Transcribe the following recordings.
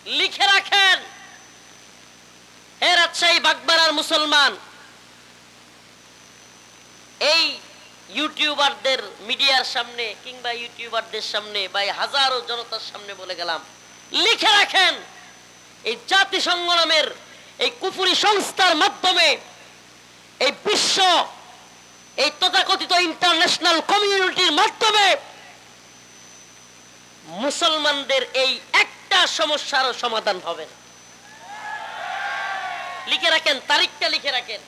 লিখে রাখেন। হে রাজশাহী বাগবাড়ার মুসলমান, এই ইউটিউবারদের মিডিয়ার সামনে কিংবা ইউটিউবারদের সামনে বা হাজারো জনতার সামনে বলে গেলাম, লিখে রাখেন এই জাতিসংঘ নামের এই কুফরি সংস্থার মাধ্যমে এই বিশ্ব, এই তথাকথিত ইন্টারন্যাশনাল কমিউনিটির মাধ্যমে মুসলমানদের এই একটা সমস্যার সমাধান হবে না। লিখে রাখেন, তারিখটা লিখে রাখেন।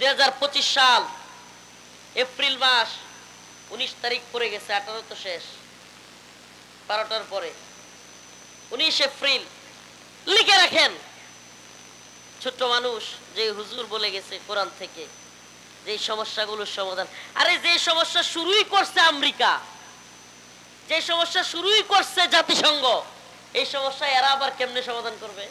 2025 সাল এপ্রিল মাস 19 তারিখ পড়ে গেছে, 18 তো শেষ, 12টার পরে 19 এপ্রিল। লিখে রাখেন, ছোট্ট মানুষ যে হুজুর বলে গেছে কোরআন থেকে যে সমস্যাগুলোর সমাধান। আরে যে সমস্যা শুরুই করছে আমেরিকা, যে সমস্যা শুরুই করছে জাতিসংঘ, এই সমস্যা এরা আবার কেমনে সমাধান করবে?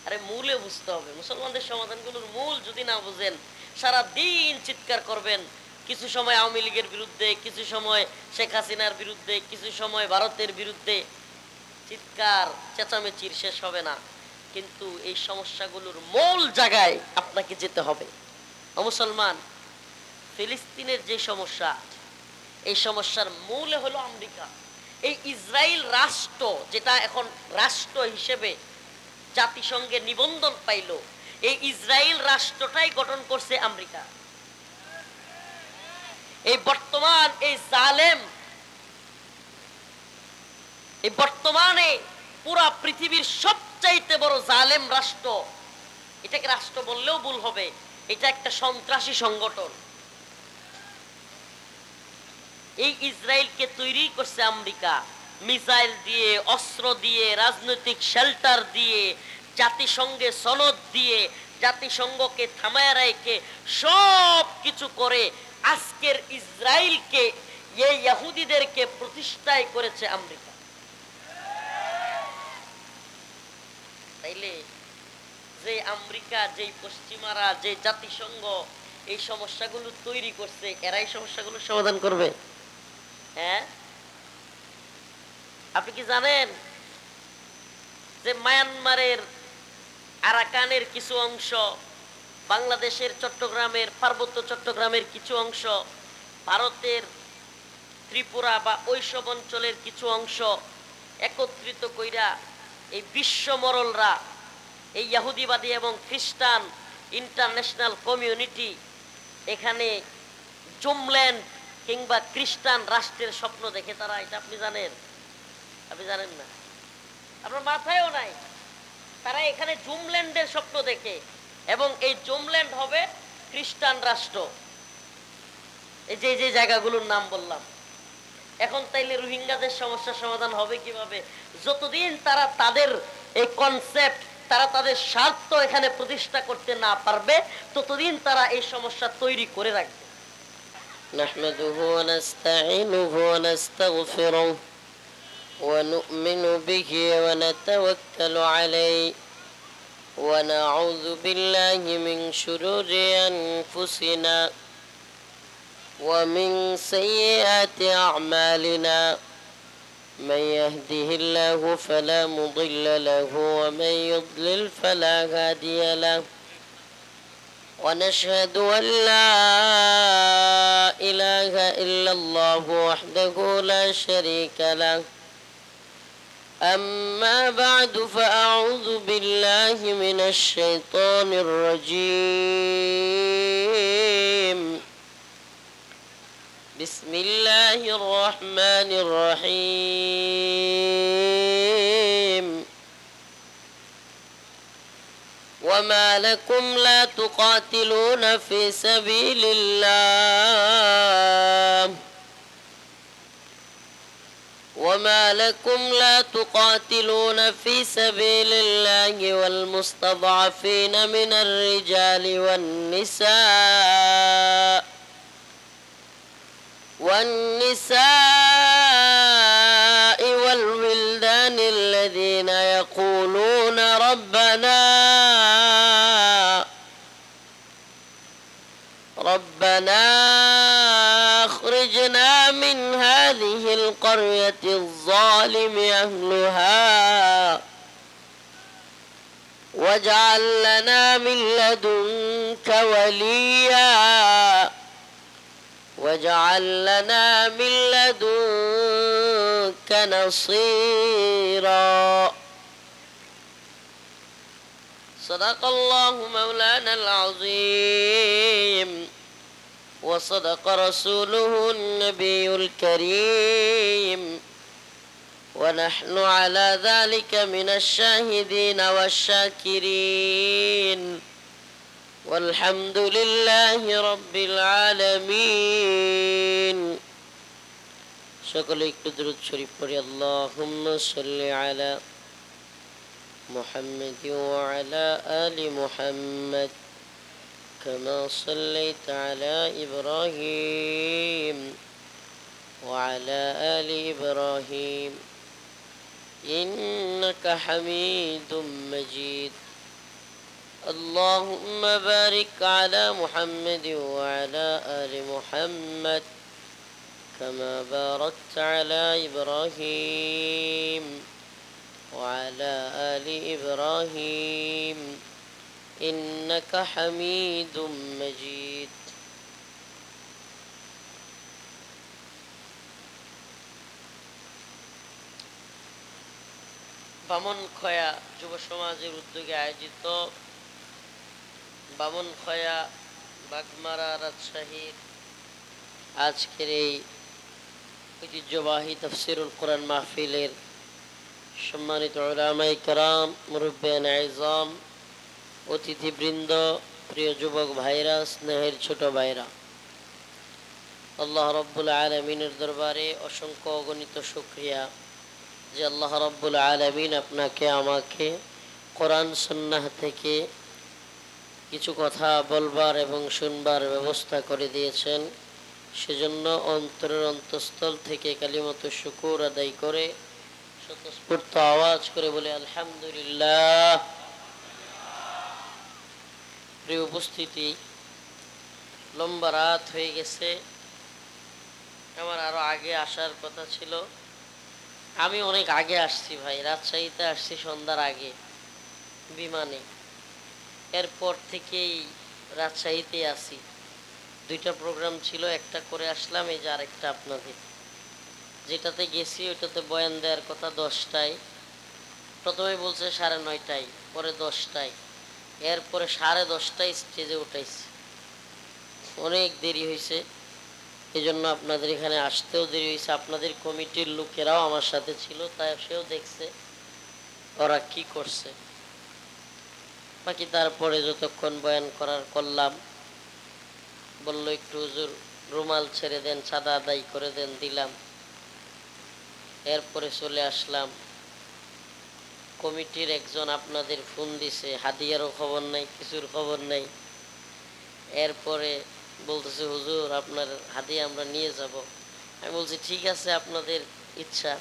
আরে মূলে বুঝতে হবে। মুসলমানদের সমাধানগুলোর মূল যদি না বুঝেন, সারা দিন চিৎকার করবেন, কিছু সময় আওয়ামী লীগের বিরুদ্ধে, কিছু সময় শেখ হাসিনার বিরুদ্ধে, কিছু সময় ভারতের বিরুদ্ধে, চিৎকার চেঁচামেচির শেষ হবে না। কিন্তু এই সমস্যাগুলোর মূল জায়গায় আপনাকে যেতে হবে। ও মুসলমান, ফিলিস্তিনের যে সমস্যা, এই সমস্যার মূলে হলো আমেরিকা। এই ইসরায়েল রাষ্ট্র, যেটা এখন রাষ্ট্র হিসেবে জাতিসংঘে নিবন্ধন পাইল, এই ইসরায়েল রাষ্ট্রটাই গঠন করছে আমেরিকা। এই বর্তমান এই জালেম, এই বর্তমানে পুরা পৃথিবীর সবচাইতে বড় জালেম রাষ্ট্র, এটাকে রাষ্ট্র বললেও ভুল হবে, এটা একটা সন্ত্রাসী সংগঠন। এই ইসরায়েলকে তৈরি করছে আমেরিকা, মিসাইল দিয়ে, অস্ত্র দিয়ে, রাজনৈতিক শেল্টার দিয়ে, জাতিসংঘে সনদ দিয়ে, জাতিসংঘকে থামায় রেখে সব কিছু করে আজকের ইসরায়েলকে, এই ইহুদিদেরকে প্রতিষ্ঠায় করেছে আমেরিকা। তাইলে যে আমেরিকা, যে পশ্চিমারা, যে জাতিসংঘ এই সমস্যাগুলো তৈরি করছে, এরাই সমস্যাগুলো সমাধান করবে? হ্যাঁ, আপনি কি জানেন যে মায়ানমারের আরাকানের কিছু অংশ, বাংলাদেশের চট্টগ্রামের, পার্বত্য চট্টগ্রামের কিছু অংশ, ভারতের ত্রিপুরা বা ওইসব অঞ্চলের কিছু অংশ একত্রিত কইরা এই বিশ্ব মরলরা, এই ইহুদিবাদী এবং খ্রিস্টান ইন্টারন্যাশনাল কমিউনিটি এখানে জুমল্যান্ড কিংবা খ্রিস্টান রাষ্ট্রের স্বপ্ন দেখে তারা। এটা আপনি জানেন? আপনি জানেন না, আপনার মাথায়ও নাই। তারা এখানে জুমল্যান্ডের স্বপ্ন দেখে, এবং এই জুমল্যান্ড হবে খ্রিস্টান রাষ্ট্র। এই যে যে জায়গাগুলোর নাম বললাম। এখন তাইলে রোহিঙ্গাদের সমস্যার সমাধান হবে কিভাবে? যতদিন তারা তাদের এই কনসেপ্ট, তারা তাদের স্বার্থ এখানে প্রতিষ্ঠা করতে না পারবে, ততদিন তারা এই সমস্যা তৈরি করে রাখবে। নাহমাদুহু ওয়া নাস্তাঈনুহু ওয়া নাস্তাগফিরুহু ওয়া নু'মিনু বিহি ওয়া নাতাওয়াক্কালু আলাইহি ওয়া নাউযু বিল্লাহি মিন শুরুরি আনফুসিনা ومن سيئات أعمالنا من يهده الله فلا مضل له ومن يضلل فلا هادي له ونشهد أن لا إله إلا الله وحده لا شريك له أما بعد فأعوذ بالله من الشيطان الرجيم بسم الله الرحمن الرحيم وما لكم لا تقاتلون في سبيل الله وما لكم لا تقاتلون في سبيل الله والمستضعفين من الرجال والنساء والولدان الذين يقولون ربنا أخرجنا من هذه هذه القرية الظالم أهلها واجعل لنا من لدنك وليا واجعل لنا من لدنك نصيرا صدق الله مولانا العظيم وصدق رسوله النبي الكريم ونحن على ذلك من الشاهدين والشاكرين والحمد لله رب العالمين সকলে একটু দরুদ শরীফ পড়ি আল্লাহুম্মা সাল্লি আলা মুহাম্মাদ ওয়া আলা আলি মুহাম্মাদ كما صليت على إبراهيم وعلى آل إبراهيم إنك حميد مجيد اللهم بارك على محمد وعلى آل محمد كما باركت على إبراهيم وعلى آل إبراهيم إنك حميد مجيد বামনখয়া যুব সমাজের উদ্যোগে আয়োজিত বামনখয়া বাগমারা রাজশাহীর আজকের এই ঐতিহ্যবাহী তাফসীরুল কোরআন মাহফিলের সম্মানিত উলামায়ে কেরাম, মুরব্বিয়ানে আযম, অতিথিবৃন্দ, প্রিয় যুবক ভাইরা, স্নেহের ছোট ভাইরা, আল্লাহ রাব্বুল আলামিনের দরবারে অসংখ্য অগণিত শুকরিয়া যে আল্লাহ রাব্বুল আলামিন আপনাকে আমাকে কোরআন সুন্নাহ থেকে কিছু কথা বলবার এবং শুনবার ব্যবস্থা করে দিয়েছেন। সেজন্য অন্তরের অন্তঃস্থল থেকে কালিমাতুশ শুকর আদায় করে স্বতঃস্ফূর্ত আওয়াজ করে বলে আলহামদুলিল্লাহ। প্রিয় উপস্থিতি, লম্বা রাত হয়ে গেছে, আমার আরো আগে আসার কথা ছিল। আমি অনেক আগে আসছি ভাই, রাজশাহীতে আসছি সন্ধ্যার আগে বিমানে, এরপর থেকেই রাজশাহীতে আসি। দুইটা প্রোগ্রাম ছিল, একটা করে আসলাম, এই যে আরেকটা আপনাদের যেটাতে গেছি ওইটাতে বয়ান দেওয়ার কথা 10টায়, প্রথমে বলছে 9:30টায়, পরে 10টায়, এরপরে 10:30টায় স্টেজে উঠাইছে। অনেক দেরি হয়েছে, এই জন্য আপনাদের এখানে আসতেও দেরি হয়েছে। আপনাদের কমিটির লোকেরাও আমার সাথে ছিল, তাই সেও দেখছে ওরা কি করছে। বাকি তারপরে যতক্ষণ বয়ান করার করলাম, বললো একটু হুজুর রুমাল ছেড়ে দেন, চাঁদা আদায় করে দেন, দিলাম। এরপরে চলে আসলাম। কমিটির একজন আপনাদের ফোন দিছে, হাদিয়ারও খবর নাই, কিছুর খবর নাই। এরপরে বলতেছে হুজুর আপনার হাদিয়া আমরা নিয়ে যাব। আমি বলছি ঠিক আছে, আপনাদের ইচ্ছা,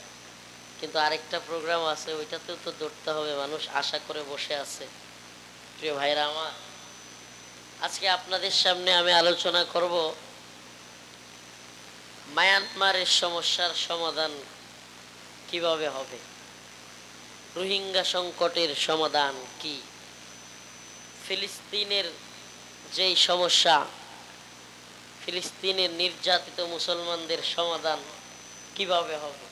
কিন্তু আরেকটা প্রোগ্রাম আছে, ওইটাতেও তো দৌড়তে হবে, মানুষ আশা করে বসে আছে। প্রিয় ভাইরা আমার, আজকে আপনাদের সামনে আমি আলোচনা করব মায়ানমারের সমস্যার সমাধান কিভাবে হবে, রোহিঙ্গা সংকটের সমাধান কি, ফিলিস্তিনের যেই সমস্যা, ফিলিস্তিনের নির্যাতিত মুসলমানদের সমাধান কিভাবে হবে,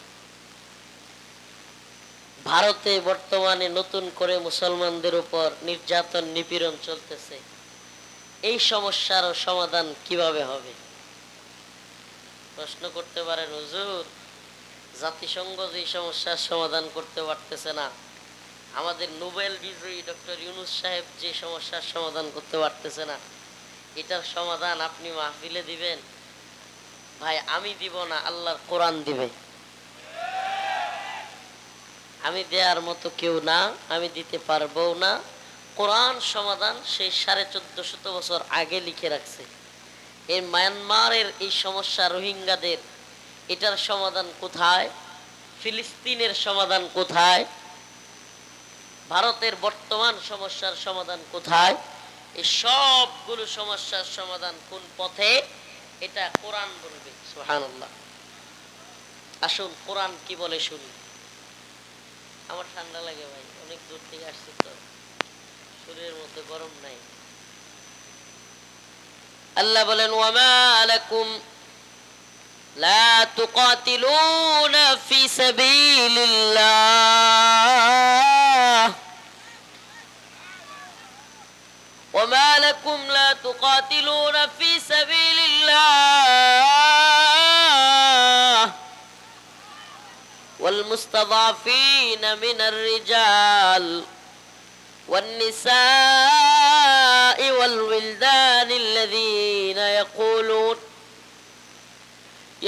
ভারতে বর্তমানে নতুন করে মুসলমানদের উপর নির্যাতন নিপীড়ন চলতেছে, এই সমস্যারও সমাধান কিভাবে হবে। প্রশ্ন করতে পারেন হুজুর, জাতিসংঘ যে সমস্যার সমাধান করতে পারতেছে না, আমাদের নোবেল বিজয়ী ডক্টর ইউনূস সাহেব যে সমস্যার সমাধান করতে পারতেছে না, এটার সমাধান আপনি মাহফিলে দিবেন? ভাই আমি দিব না, আল্লাহর কোরআন দিবে। আমি দেওয়ার মতো কেউ না, আমি দিতে পারবো না। কোরআন সমাধান সেই 1450 বছর আগে লিখে রাখছে। এই মায়ানমারের এই সমস্যা, রোহিঙ্গাদের, এটার সমাধান কোথায়? ফিলিস্তিনের সমাধান কোথায়? ভারতের বর্তমান সমস্যার সমাধান কোথায়? এই সবগুলো সমস্যার সমাধান কোন পথে, এটা কোরআন বলবে। সুবহানাল্লাহ। আসুন কোরআন কি বলে শুনি। আমার ঠান্ডা লাগে ভাই, অনেক দূর থেকে আসছি তো, শরীরের মধ্যে গরম নাই। আল্লাহ বলেন ওয়ামা লাকুম লা তুকাতিলুনা ফি সাবিলিল্লাহ ওয়ামা লাকুম লা তুকাতিলুনা ফি সাবিলিল্লাহ ওয়াল মুস্তাদাফিনা মিনার রিজাল والنساء والولدان الذين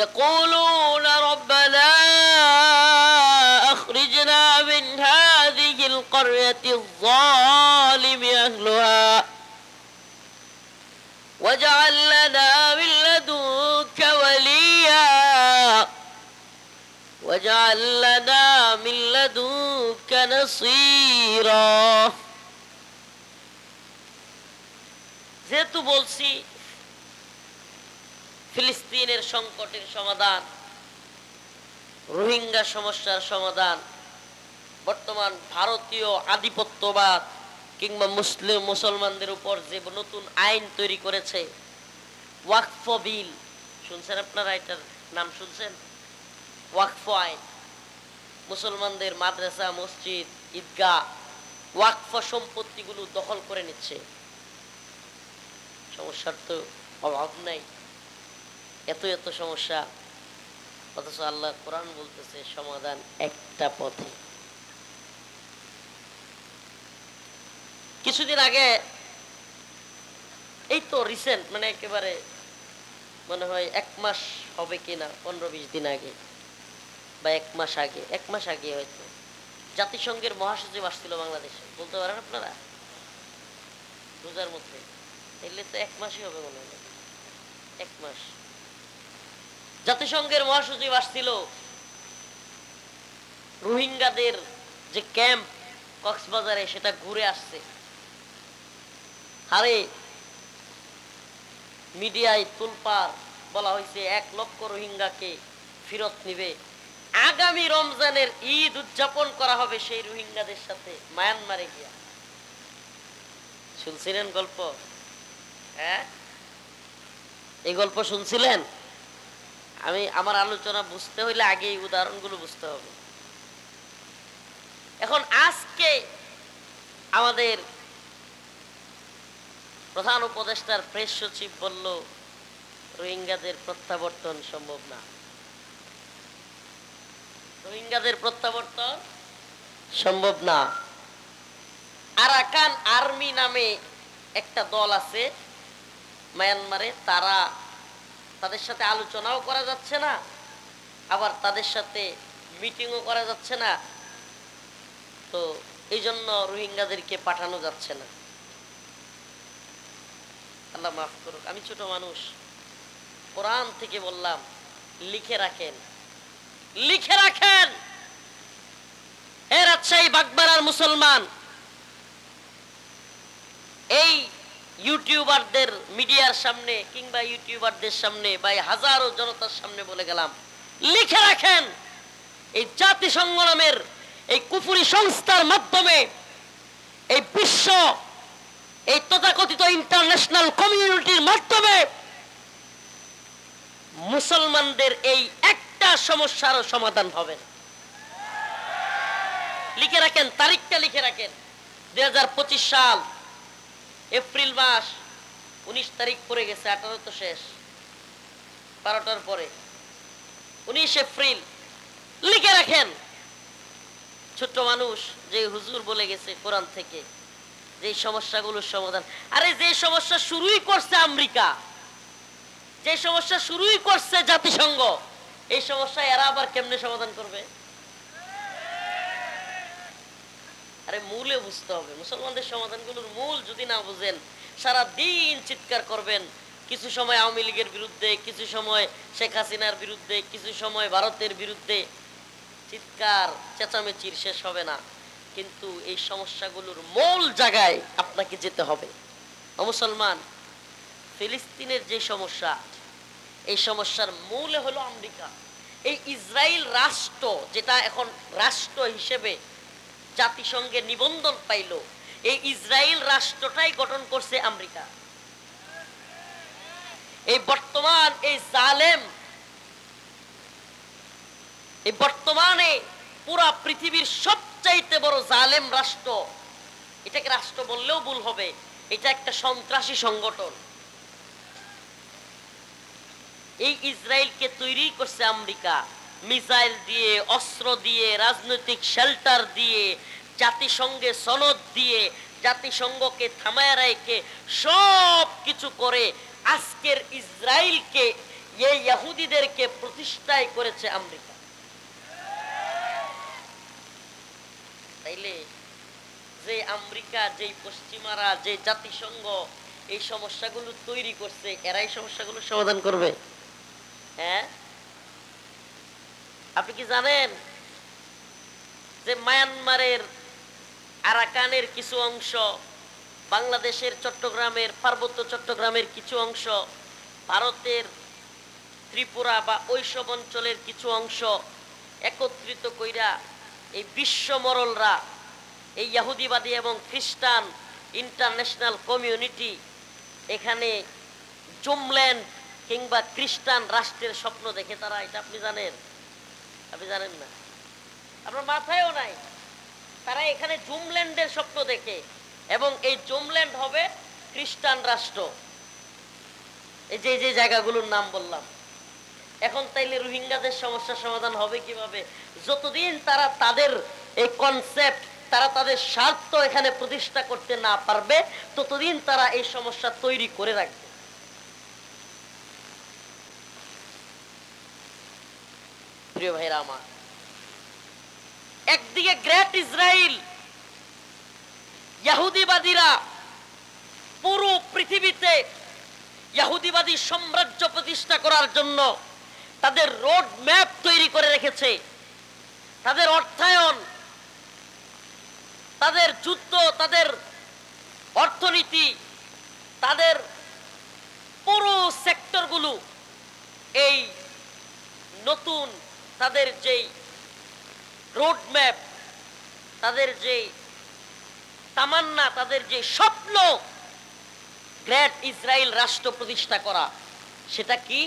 يقولون ربنا أخرجنا من هذه القرية الظالم أهلها واجعل لنا من لدنك وليا واجعل لنا من لدنك نصيرا। যেহেতু বলছি ফিলিস্তিনের সংকটের সমাধান, রোহিঙ্গা সমস্যার সমাধান, বর্তমান ভারতীয় আধিপত্যবাদ কিংবা মুসলমানদের উপর যে নতুন আইন তৈরি করেছে ওয়াকফ বিল, শুনছেন আপনারা? এটার নাম শুনছেন? ওয়াকফ আইন। মুসলমানদের মাদ্রাসা, মসজিদ, ঈদগাহ, ওয়াকফ সম্পত্তিগুলো দখল করে নিচ্ছে। সমস্যার তো অভাব নাই, এত এত সমস্যা, অথচ আল্লাহ কোরআন বলতেছে সমাধান একটা পথে। কিছুদিন আগে, এই তো রিসেন্ট, মানে একেবারে মনে হয় 1 মাস হবে কিনা, 15-20 দিন আগে বা 1 মাস আগে, 1 মাস আগে হয়তো জাতিসংঘের মহাসচিব আসছিল বাংলাদেশে। বলতে পারেন আপনারা? রোজার মধ্যে, এলে তো 1 মাসই হবে মনে হয়, 1 মাস। জাতিসংঘের মহাসচিব আসছিল, রোহিঙ্গাদের যে ক্যাম্প কক্সবাজারে সেটা ঘুরে আসছে। আরে মিডিয়ায় তুলপার বলা হয়েছে 1 লক্ষ রোহিঙ্গাকে ফেরত নিবে, আগামী রমজানের ঈদ উদযাপন করা হবে সেই রোহিঙ্গাদের সাথে মায়ানমারে গিয়া। শুনছিলেন গল্প? হ্যাঁ, এই গল্প শুনছিলেন? আমার আলোচনা বুঝতে হইলে আগে এই উদাহরণগুলো বুঝতে হবে। এখন আজকে আমাদের প্রধান উপদেষ্টার প্রেস সচিব বলল রোহিঙ্গাদের প্রত্যাবর্তন সম্ভব না। রোহিঙ্গাদের প্রত্যাবর্তন সম্ভব না। আরাকান আর্মি নামে একটা দল আছে মায়ানমারে, তাদের সাথে আলোচনাও করা যাচ্ছে না, আবার তাদের সাথে মিটিংও করা যাচ্ছে না, তো এই জন্য রোহিঙ্গাদেরকে পাঠানো যাচ্ছে না। আল্লাহ মাফ করুক, আমি ছোট মানুষ, কোরআন থেকে বললাম লিখে রাখেন, লিখে রাখেন। হে রাজশাহী বাগবাড়ার মুসলমান, এই ইউটিউবারদের মিডিয়ার সামনে কিংবা ইউটিউবারদের সামনে বা হাজারো জনতার সামনে বলে গেলাম, লিখে রাখেন, এই জাতিসংঘ নামের এই কুফরি সংস্থার মাধ্যমে এই বিশ্ব, এই তথাকথিত ইন্টারন্যাশনাল কমিউনিটির মাধ্যমে মুসলমানদের এই একটা সমস্যারও সমাধান হবে না। লিখে রাখেন, তারিখটা লিখে রাখেন, 2025 সাল এপ্রিল মাস 19 তারিখ পড়ে গেছে, 18 তো শেষ, 12টার পরে 19 এপ্রিল লিখে রাখেন। ছোট্ট মানুষ, যে হুজুর বলে গেছে কোরআন থেকে যে সমস্যাগুলোর সমাধান, আরে যে সমস্যা শুরুই করছে আমেরিকা, যে সমস্যা শুরুই করছে জাতিসংঘ, এই সমস্যা এরা আবার কেমনে সমাধান করবে? আরে মূলে বুঝতে হবে। মুসলমানদের সমাধানগুলোর মূল যদি না বুঝেন, সারা দিন চিৎকার করবেন, কিছু সময় আওয়ামী লীগের বিরুদ্ধে, কিছু সময় শেখ হাসিনার বিরুদ্ধে, কিছু সময় ভারতের বিরুদ্ধে, চিৎকার চেঁচামেচির শেষ হবে না। কিন্তু এই সমস্যাগুলোর মূল জায়গায় আপনাকে যেতে হবে। মুসলমান, ফিলিস্তিনের যে সমস্যা, এই সমস্যার মূলে হলো আমেরিকা। এই ইসরায়েল রাষ্ট্র যেটা এখন রাষ্ট্র হিসেবে জাতিসংঘে নিবন্ধন পাইল, এই ইসরায়েল রাষ্ট্রটাই গঠন করছে আমেরিকা। এই বর্তমান এই জালেম, এই বর্তমানে পুরা পৃথিবীর সবচাইতে বড় জালেম রাষ্ট্র, এটাকে রাষ্ট্র বললেও ভুল হবে, এটা একটা সন্ত্রাসী সংগঠন। এই ইসরায়েলকে তৈরি করছে আমেরিকা, মিসাইল দিয়ে, অস্ত্র দিয়ে, রাজনৈতিক শেল্টার দিয়ে, জাতিসংঘে সনদ দিয়ে, জাতিসংঘকে থামায় রেখে সব কিছু করে আজকের ইসরায়েলকে, এই ইহুদিদেরকে প্রতিষ্ঠায় করেছে আমেরিকা। তাইলে যে আমেরিকা, যে পশ্চিমারা, যে জাতিসংঘ এই সমস্যাগুলো তৈরি করছে, এরাই সমস্যাগুলো সমাধান করবে? হ্যাঁ, আপনি কি জানেন যে মায়ানমারের আরাকানের কিছু অংশ, বাংলাদেশের চট্টগ্রামের, পার্বত্য চট্টগ্রামের কিছু অংশ, ভারতের ত্রিপুরা বা ওইসব অঞ্চলের কিছু অংশ একত্রিত কইরা এই বিশ্ব মরলরা, এই ইহুদিবাদী এবং খ্রিস্টান ইন্টারন্যাশনাল কমিউনিটি এখানে জুমল্যান্ড কিংবা খ্রিস্টান রাষ্ট্রের স্বপ্ন দেখে তারা। এটা আপনি জানেন? আপনি জানেন না, আপনার মাথায়ও নাই। তারা এখানে জুমল্যান্ডের স্বপ্ন দেখে এবং এই জুমল্যান্ড হবে খ্রিস্টান রাষ্ট্র। এই যে যে জায়গাগুলোর নাম বললাম। এখন তাইলে রোহিঙ্গাদের সমস্যার সমাধান হবে কিভাবে? যতদিন তারা তাদের এই কনসেপ্ট, তারা তাদের স্বার্থ এখানে প্রতিষ্ঠা করতে না পারবে, ততদিন তারা এই সমস্যা তৈরি করে রাখবে। প্রিয় ভাইরা আমার, একদিকে গ্রেট ইসরায়েল, ইহুদিবাদীরা পুরো পৃথিবীতে ইহুদিবাদী সাম্রাজ্য প্রতিষ্ঠা করার জন্য তাদের রোড ম্যাপ তৈরি করে রেখেছে। তাদের অর্থায়ন, তাদের যুদ্ধ, তাদের অর্থনীতি, তাদের পুরো সেক্টরগুলো এই নতুন তাদের যেই রোড ম্যাপ, তাদের যে তামান্না, তাদের যে স্বপ্ন গ্রেট ইসরায়েল রাষ্ট্র প্রতিষ্ঠা করা, সেটা কি?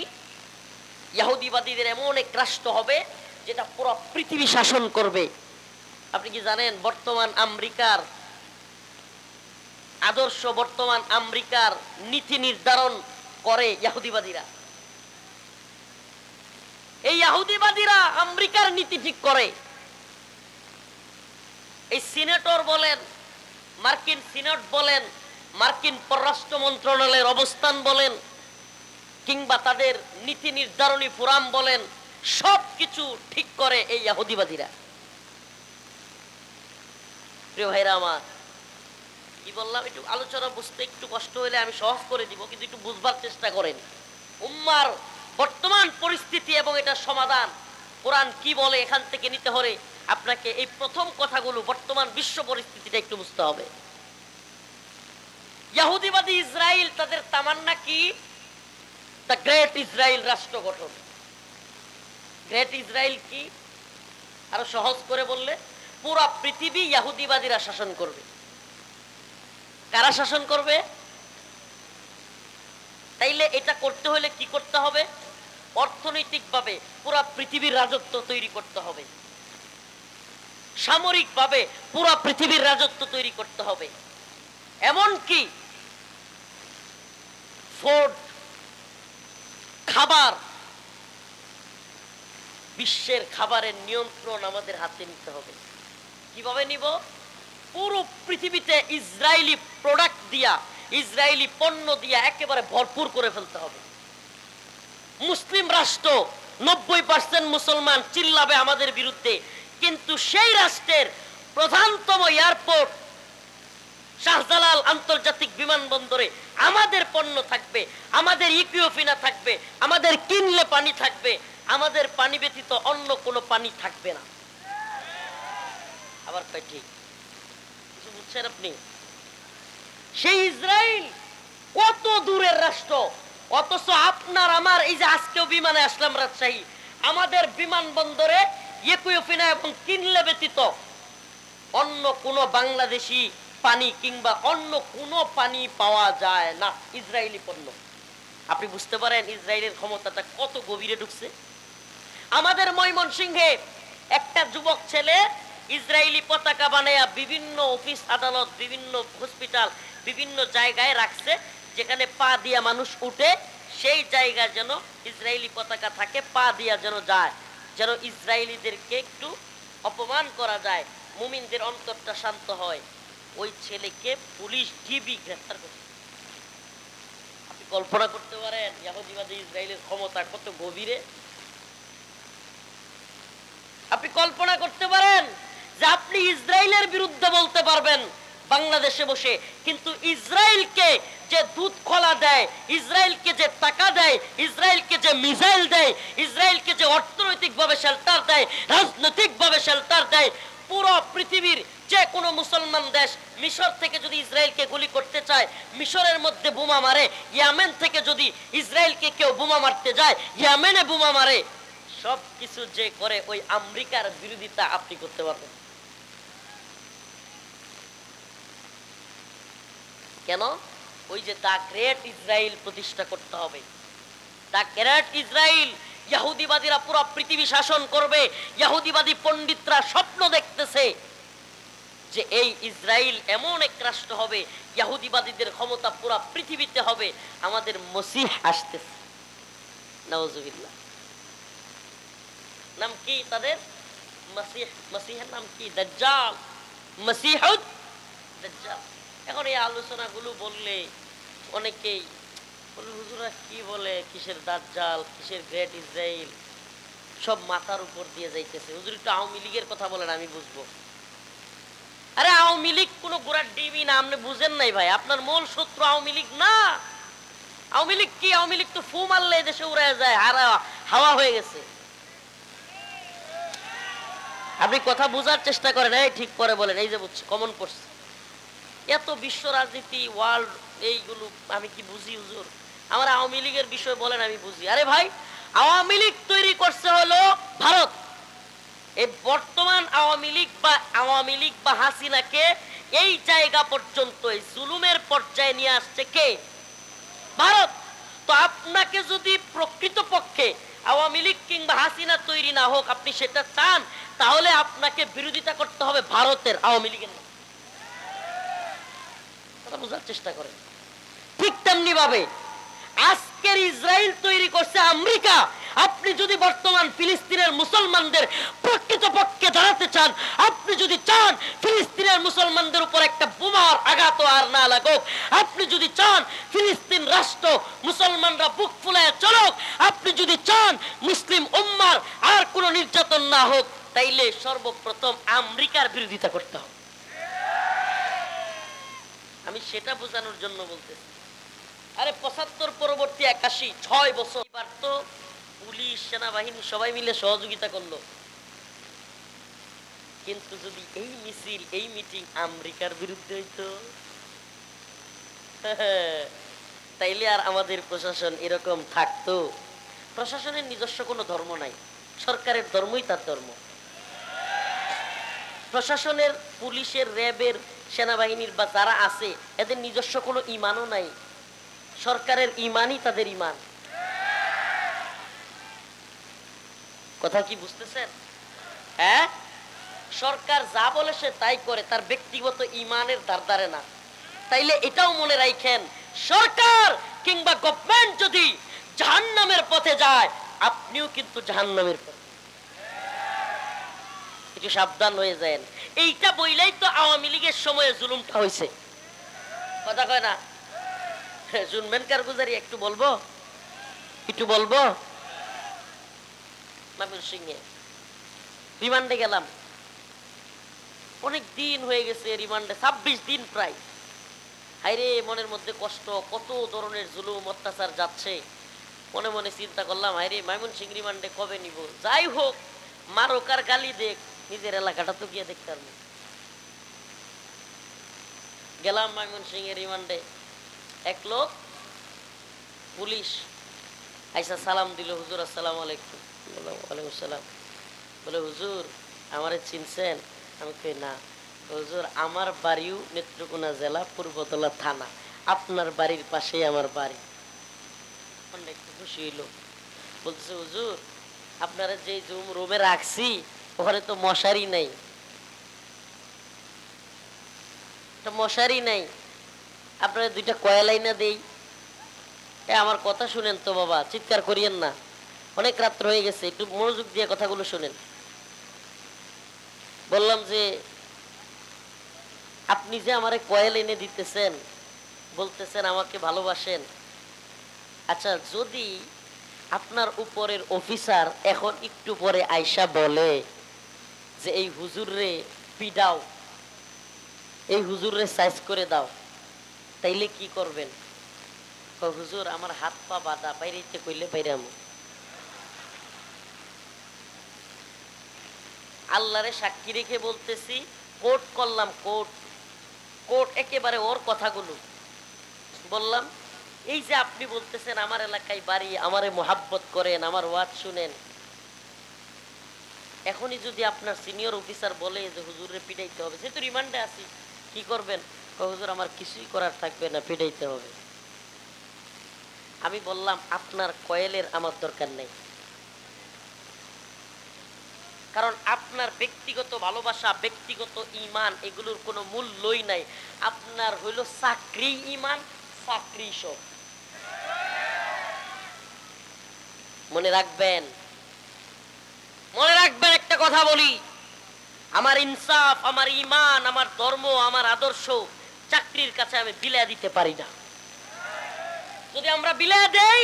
ইহুদিবাদীদের এমন এক রাষ্ট্র হবে যেটা পুরো পৃথিবী শাসন করবে। আপনি কি জানেন বর্তমান আমেরিকার আদর্শ, বর্তমান আমেরিকার নীতি নির্ধারণ করে ইহুদিবাদীরা? এই ইহুদিবাদীরা আমেরিকার নীতি ঠিক করে। এই সিনেটর বলেন, মার্কিন সিনেট বলেন, মার্কিন পররাষ্ট্র মন্ত্রণালয়ের অবস্থান বলেন, কিংবা তাদের নীতি নির্ধারণী ফোরাম বলেন, সবকিছু ঠিক করে এই ইহুদিবাদীরা। প্রিয় ভাইরা আমার, কি বললাম, একটু আলোচনা বুঝতে একটু কষ্ট হলে আমি সহজ করে দিব, কিন্তু একটু বুঝবার চেষ্টা করেন উম্মার বর্তমান পরিস্থিতি এবং এটা সমাধান কোরআন কি বলে। এখান থেকে নিতে হলে আপনাকে এই প্রথম কথাগুলো, বর্তমান বিশ্ব পরিস্থিতিটা একটু বুঝতে হবে। ইহুদিবাদী ইসরায়েল, তাদের তামান্না কি? দ্য গ্রেট ইসরায়েল রাষ্ট্র গঠন। গ্রেট ইসরায়েল কি? আরো সহজ করে বললে, পুরা পৃথিবী ইহুদিবাদীরা শাসন করবে। কারা শাসন করবে? তাইলে এটা করতে হলে কি করতে হবে? অর্থনৈতিকভাবে পুরা পৃথিবীর রাজত্ব তৈরি করতে হবে, সামরিকভাবে পুরা পৃথিবীর রাজত্ব তৈরি করতে হবে। এমনকি ফুড, খাবার, বিশ্বের খাবারের নিয়ন্ত্রণ আমাদের হাতে নিতে হবে। কিভাবে নিব? পুরো পৃথিবীতে ইসরায়েলি প্রোডাক্ট দিয়া, ইসরায়েলি পণ্য দিয়া একেবারে ভরপুর করে ফেলতে হবে। মুসলিম রাষ্ট্র, 90% মুসলমান চিল্লাবে আমাদের বিরুদ্ধে, কিন্তু সেই রাষ্ট্রের প্রধানতম এয়ারপোর্ট শাহজালাল আন্তর্জাতিক বিমানবন্দরে আমাদের পণ্য থাকবে, আমাদের ইকুইফিনা থাকবে, আমাদের কিনলে পানি থাকবে, আমাদের পানি ব্যতীত অন্য কোনো পানি থাকবে না। আবার কয় ঠিক? কিছু বুঝছেন আপনি? সেই ইসরায়েল কত দূরের রাষ্ট্র, অথচ আপনার আমার এই যে আজকেও বিমানে আসলাম রাজশাহী, আমাদের বিমানবন্দরে ইকুইফিনা এবং কিনলে ব্যতীত অন্য কোনো বাংলাদেশি পানি কিংবা অন্য কোনো পানি পাওয়া যায় না, ইসরায়েলি পণ্য। আপনি বুঝতে পারেন ইসরায়েলের ক্ষমতাটা কত গভীরে ঢুকছে। আমাদের ময়মনসিংহে একটা যুবক ছেলে ইসরায়েলি পতাকা বানায়া বিভিন্ন অফিস আদালত, বিভিন্ন হসপিটাল, বিভিন্ন জায়গায় রাখছে, যেখানে পা দিয়া মানুষ উঠে সেই জায়গা যেন ইসরায়েলি পতাকা থাকে, পা দিয়া যেন যায়, যেন ইসরায়েলিদেরকে একটু অপমান করা যায়, মুমিনদের অন্তরটা শান্ত হয়। ওই ছেলেকে পুলিশ ডিবি গ্রেফতার করছে। আপনি কল্পনা করতে পারেন ইহুদিবাদী ইসরায়েলের ক্ষমতা কত গভীরে? আপনি কল্পনা করতে পারেন যে আপনি ইসরায়েলের বিরুদ্ধে বলতে পারবেন বাংলাদেশে বসে, কিন্তু ইসরায়েলকে যে দুধ কলা দেয়, ইসরায়েলকে যে টাকা দেয়, ইসরায়েলকে যে মিসাইল দেয়, ইসরায়েলকে যে অর্থনৈতিকভাবে শেল্টার দেয়, রাজনৈতিকভাবে শেল্টার দেয়, পুরো পৃথিবীর যে কোনো মুসলমান দেশ মিশর থেকে যদি ইসরায়েলকে গুলি করতে চায় মিশরের মধ্যে বোমা মারে, ইয়েমেন থেকে যদি ইসরায়েলকে কেউ বোমা মারতে যায় ইয়েমেনে বোমা মারে, সব কিছু যে করে ওই আমেরিকার বিরোধিতা আপনি করতে পারবেন কেন? ওই যে দা গ্রেট ইসরায়েল প্রতিষ্ঠা করতে হবে। দা গ্রেট ইসরায়েল, ইহুদিবাদীরা পুরো পৃথিবী শাসন করবে। ইহুদিবাদী পণ্ডিতরা স্বপ্ন দেখতেছে যে এই ইসরায়েল এমন এক রাষ্ট্র হবে, ইহুদিবাদীদের ক্ষমতা পুরো পৃথিবীতে হবে। আমাদের মসিহ আসতেছে, নাউজুবিল্লাহ। নাম কি তাদের? মসিহ। মসিহের নাম কি? দাজ্জাল, মসিহুদ দাজ্জাল। এখন এই আলোচনাগুলো বললে অনেকেই বলে হুজুরা কি বলে, কিসের দাজ্জাল, কিসের গ্রেট ইসরায়েল, সব মাথার উপর দিয়ে যাইতেছে। হুজুর একটু আওয়ামী লীগের কথা বলেন, আমি বুঝবো। আরে আওয়ামী লীগ কোন গোড়ার ডিবি না, আপনি বুঝেন নাই ভাই। আপনার মূল শত্রু আওয়ামী লীগ না। আওয়ামী লীগ কি? আওয়ামী লীগ তো ফু মারলে দেশে উড়ে যায়, হাওয়া হয়ে গেছে। আপনি কথা বোঝার চেষ্টা করেন, এই ঠিক করে বলেন, এই যে বুঝছি কমন করছে। এত বিশ্ব রাজনীতি, ওয়ার্ল্ড, এইগুলো আমি কি বুঝি হুজুর? আমার আওয়ামী লীগের বিষয় বলেন, আমি বুঝি। আরে ভাই, আওয়ামী লীগ তৈরি করছে হলো ভারত। এই বর্তমান আওয়ামী লীগ বা হাসিনাকে এই জায়গা পর্যন্ত, এই জুলুমের পর্যায়ে নিয়ে আসছে কে? ভারত। তো আপনাকে যদি প্রকৃতপক্ষে আওয়ামী লীগ কিংবা হাসিনা তৈরি না হোক, আপনি সেটা চান, তাহলে আপনাকে বিরোধিতা করতে হবে ভারতের, আওয়ামী লীগের। বোঝার চেষ্টা করেন। ঠিক তেমনি ভাবে আজকের ইসরায়েল তৈরি করছে আমেরিকা। আপনি যদি বর্তমান ফিলিস্তিনের মুসলমানদের প্রকৃতপক্ষে দাঁড়াতে চান, আপনি যদি চান ফিলিস্তিনের মুসলমানদের উপর একটা বোমার আঘাত আর না লাগুক, আপনি যদি চান ফিলিস্তিন রাষ্ট্র মুসলমানরা বুক ফুলায় চলুক, আপনি যদি চান মুসলিম উম্মার আর কোনো নির্যাতন না হোক, তাইলে সর্বপ্রথম আমেরিকার বিরোধিতা করতে হবে। আমি সেটা বোঝানোর জন্য বলতেছি। আরে 75 পরবর্তী 81, 6 বছর এবার তো পুলিশ, সেনাবাহিনী সবাই মিলে সহযোগিতা করলো। কিন্তু যদি এই মিছিল, এই মিটিং আমেরিকার বিরুদ্ধে হইতো, তাইলে আর আমাদের প্রশাসন এরকম থাকতো? প্রশাসনের নিজস্ব কোনো ধর্ম নাই, সরকারের ধর্মই তার ধর্ম। প্রশাসনের, পুলিশের, র্যাবের, সেনাবাহিনীর বা যারা আছে এদের নিজস্ব কোনো ইমানও নাই, সরকারের ইমানই তাদের ইমান। কথা কি বুঝতেছেন? হ্যাঁ, সরকার যা বলে সে তাই করে, তার ব্যক্তিগত ইমানের ধারধারে না। তাইলে এটাও মনে রাখেন, সরকার কিংবা গভর্নমেন্ট যদি জাহান্নামের পথে যায়, আপনিও কিন্তু জাহান্নামের পথে। একটু সাবধান হয়ে যান। এইটা বইলেই তো আওয়ামী লীগের সময়ে জুলুমটা হয়েছে। কথা কয় না? শুনবেন কারগুজারি? একটু বলবো, একটু বলবো। ময়মনসিংহে রিমান্ডে গেলাম, অনেক দিন হয়ে গেছে রিমান্ডে, 26 দিন প্রায়। হায়রে মনের মধ্যে কষ্ট, কত ধরনের জুলুম অত্যাচার যাচ্ছে। মনে মনে চিন্তা করলাম, হায়রে ময়মনসিংহ রিমান্ডে কবে নিব? যাই হোক, মারুক আর গালি দেখ, নিজের এলাকাটা তো গিয়ে দেখতে পারবো। গেলাম ময়মনসিংহের রিমান্ডে। এক লোক পুলিশ আইসা সালাম দিল, হুজুর আসসালামু আলাইকুম। বললাম ওয়ালাইকুম সালাম। বলে হুজুর আমারে চিনছেন? আমি কই না। হুজুর আমার বাড়িও নেত্রকোনা জেলা পূর্বতলা থানা, আপনার বাড়ির পাশেই আমার বাড়ি। একটু খুশি হইলো, বলতেছে হুজুর আপনারা যে রুমে রাখছি ওখানে তো মশারি নাই, মশারি নাই, আপনারা দুইটা কয়লাই না দেই। আমার কথা শুনেন তো বাবা, চিৎকার করিয়েন না, অনেক রাত্র হয়ে গেছে, একটু মনোযোগ দিয়ে কথাগুলো শুনেন। বললাম যে আপনি যে আমারে কয়েল এনে দিতেছেন, বলতেছেন আমাকে ভালোবাসেন, আচ্ছা যদি আপনার উপরের অফিসার এখন একটু পরে আয়সা বলে যে এই হুজুররে পিডাও, এই হুজুররে সাইজ করে দাও, তাইলে কি করবেন? হুজুর আমার হাত পা বাঁধা, বাইরেতে কইলে বাইরাম। আল্লাহরে সাক্ষী রেখে বলতেছি, কোর্ট করলাম, কোর্ট কোর্ট একেবারে ওর কথাগুলো বললাম। এই যে আপনি বলতেছেন আমার এলাকায় বাড়ি, আমারে মোহাব্বত করেন, আমার ওয়াজ শুনেন, এখনই যদি আপনার সিনিয়র অফিসার বলে যে হুজুরে পিটাইতে হবে, যেহেতু রিমান্ডে আছি, কি করবেন? হুজুর আমার কিছুই করার থাকবে না, পিটাইতে হবে। আমি বললাম আপনার কয়েলের আমার দরকার নেই, কারণ আপনার ব্যক্তিগত ভালোবাসা, ব্যক্তিগত ঈমান এগুলোর কোনো মূল্যই নাই। আপনার হইল চাকরি ঈমান, চাকরি সব। মনে রাখবেন, মনে রাখবেন একটা কথা বলি, আমার ইনসাফ, আমার ঈমান, আমার ধর্ম, আমার আদর্শ চাকরির কাছে আমি বিলিয়ে দিতে পারি না। যদি আমরা বিলিয়ে দেই,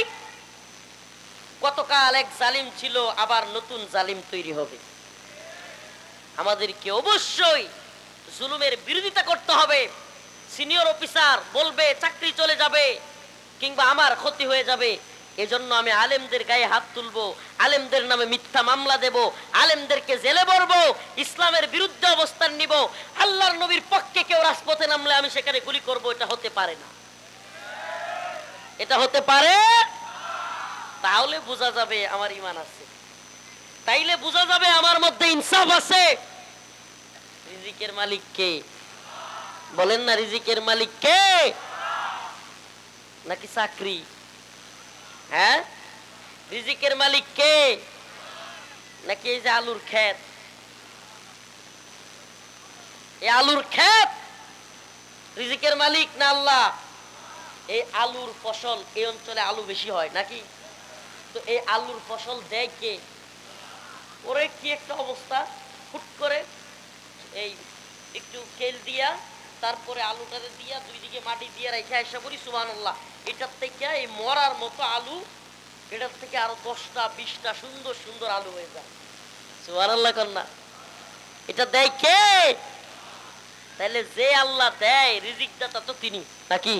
গতকাল এক জালিম ছিল, আবার নতুন জালিম তৈরি হবে। আমাদেরকে অবশ্যই জুলুমের বিরোধিতা করতে হবে। সিনিয়র অফিসার বলবে চাকরি চলে যাবে কিংবা আমার ক্ষতি হয়ে যাবে, এজন্য আমি আলেমদের গায়ে হাত তুলবো, আলেমদের নামে মিথ্যা মামলা দেব, আলেমদেরকে জেলে ভরবো, ইসলামের বিরুদ্ধে অবস্থান নিব। আল্লাহর নবীর পক্ষে কেউ রাজপথে নামলে আমি সেখানে গুলি করব, এটা হতে পারে না, এটা হতে পারে। তাহলে বোঝা যাবে আমার ঈমান আছে, তাইলে বোঝা যাবে আমার মধ্যে ইনসাফ আছে। রিজিকের মালিক কে? বলেন না, রিজিকের মালিক কে? নাকি চাকরি? হ্যাঁ, রিজিকের মালিক কে? নাকি এই যে আলুর ক্ষেত? এই আলুর ক্ষেত রিজিকের মালিক না আল্লাহ? এই আলুর ফসল, এই অঞ্চলে আলু বেশি হয় নাকি? তো এই আলুর ফসল দেয় কে? ওরে কি একটা অবস্থা, হুট করে এই একটু কেল দিয়া, তারপরে আলুটারে দিয়া দুই দিকে মাটি দিয়ে রেখে আসা করি সুবহানাল্লাহ, এটার থেকে এই মরার মতো আলু, এটার থেকে আরো 10টা 20টা সুন্দর সুন্দর আলু হয়ে যায়। সুবহানাল্লাহ কন্যা, এটা দেয় কে? তাহলে যে আল্লাহ দেয়, রিজিক দাতা তো তিনি নাকি?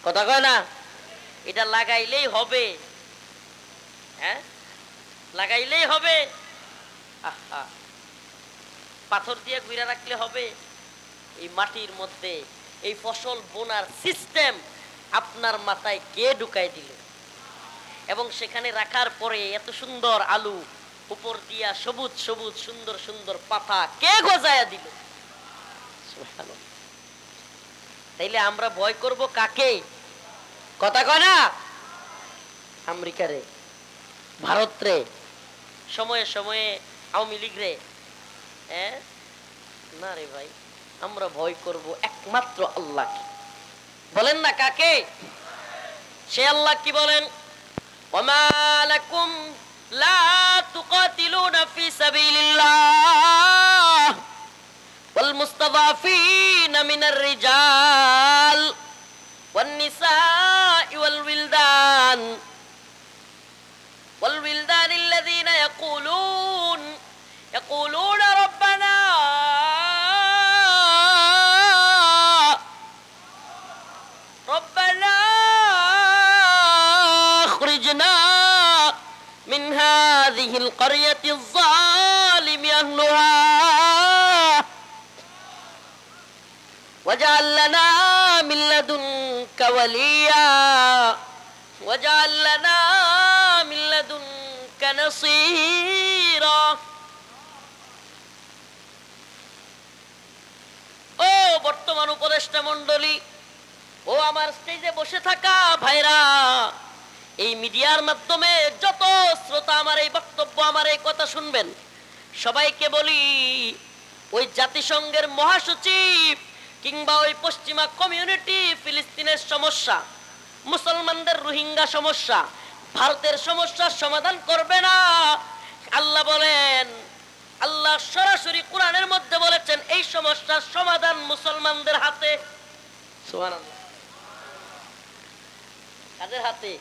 কথা কয় না? এটা লাগাইলেই হবে, হ্যাঁ লাগাইলেই হবে। আহা, পাথর দিয়ে ঘুরে রাখলে হবে? এই মাটির মধ্যে এই ফসল বোনার সিস্টেম আপনার মাথায় কে ঢুকাই দিল? এবং সেখানে রাখার পরে এত সুন্দর আলু, উপর দিয়া সবুজ সবুজ সুন্দর সুন্দর পাতা কে গজায়া দিল? তাইলে আমরা ভয় করব কাকে? কথা কয় না? আমেরিকা রে, ভারত রে, সময়ে সময়ে আওয়ামী লীগ রে? না রে ভাই, আমরা ভয় করব একমাত্র আল্লাহকে। বলেন না কাকে? সে আল্লাহ কি বলেন? ওমা লাকুম লা তুকাতিলুনা ফি সাবিলিল্লাহ ওয়াল মুস্তাদাফিনা মিনার রিজাল ওয়ান নিসাই ওয়াল উইলদান الذين يقولون ربنا اخرجنا من هذه القرية الظالم أهلها واجعل لنا من لدنك وليا واجعل لنا ونصيرا ও বর্তমান উপদেষ্টা মণ্ডলী, ও আমার স্টেজে বসে থাকা ভাইরা, এই মিডিয়ার মাধ্যমে যত শ্রোতা আমার এই বক্তব্য, আমার এই কথা শুনবেন, সবাইকে বলি, ওই জাতিসংঘের মহাসচিব কিংবা ওই পশ্চিমা কমিউনিটি ফিলিস্তিনের সমস্যা, মুসলমানদের রোহিঙ্গা সমস্যা, ভারতের সমস্যার সমাধান করবে না। আল্লাহ বলেন, আল্লাহ সরাসরি কোরআনের মধ্যে বলেছেন এই সমস্যার সমাধান মুসলমানদের হাতে। সুবহানাল্লাহ। কাদের হাতে?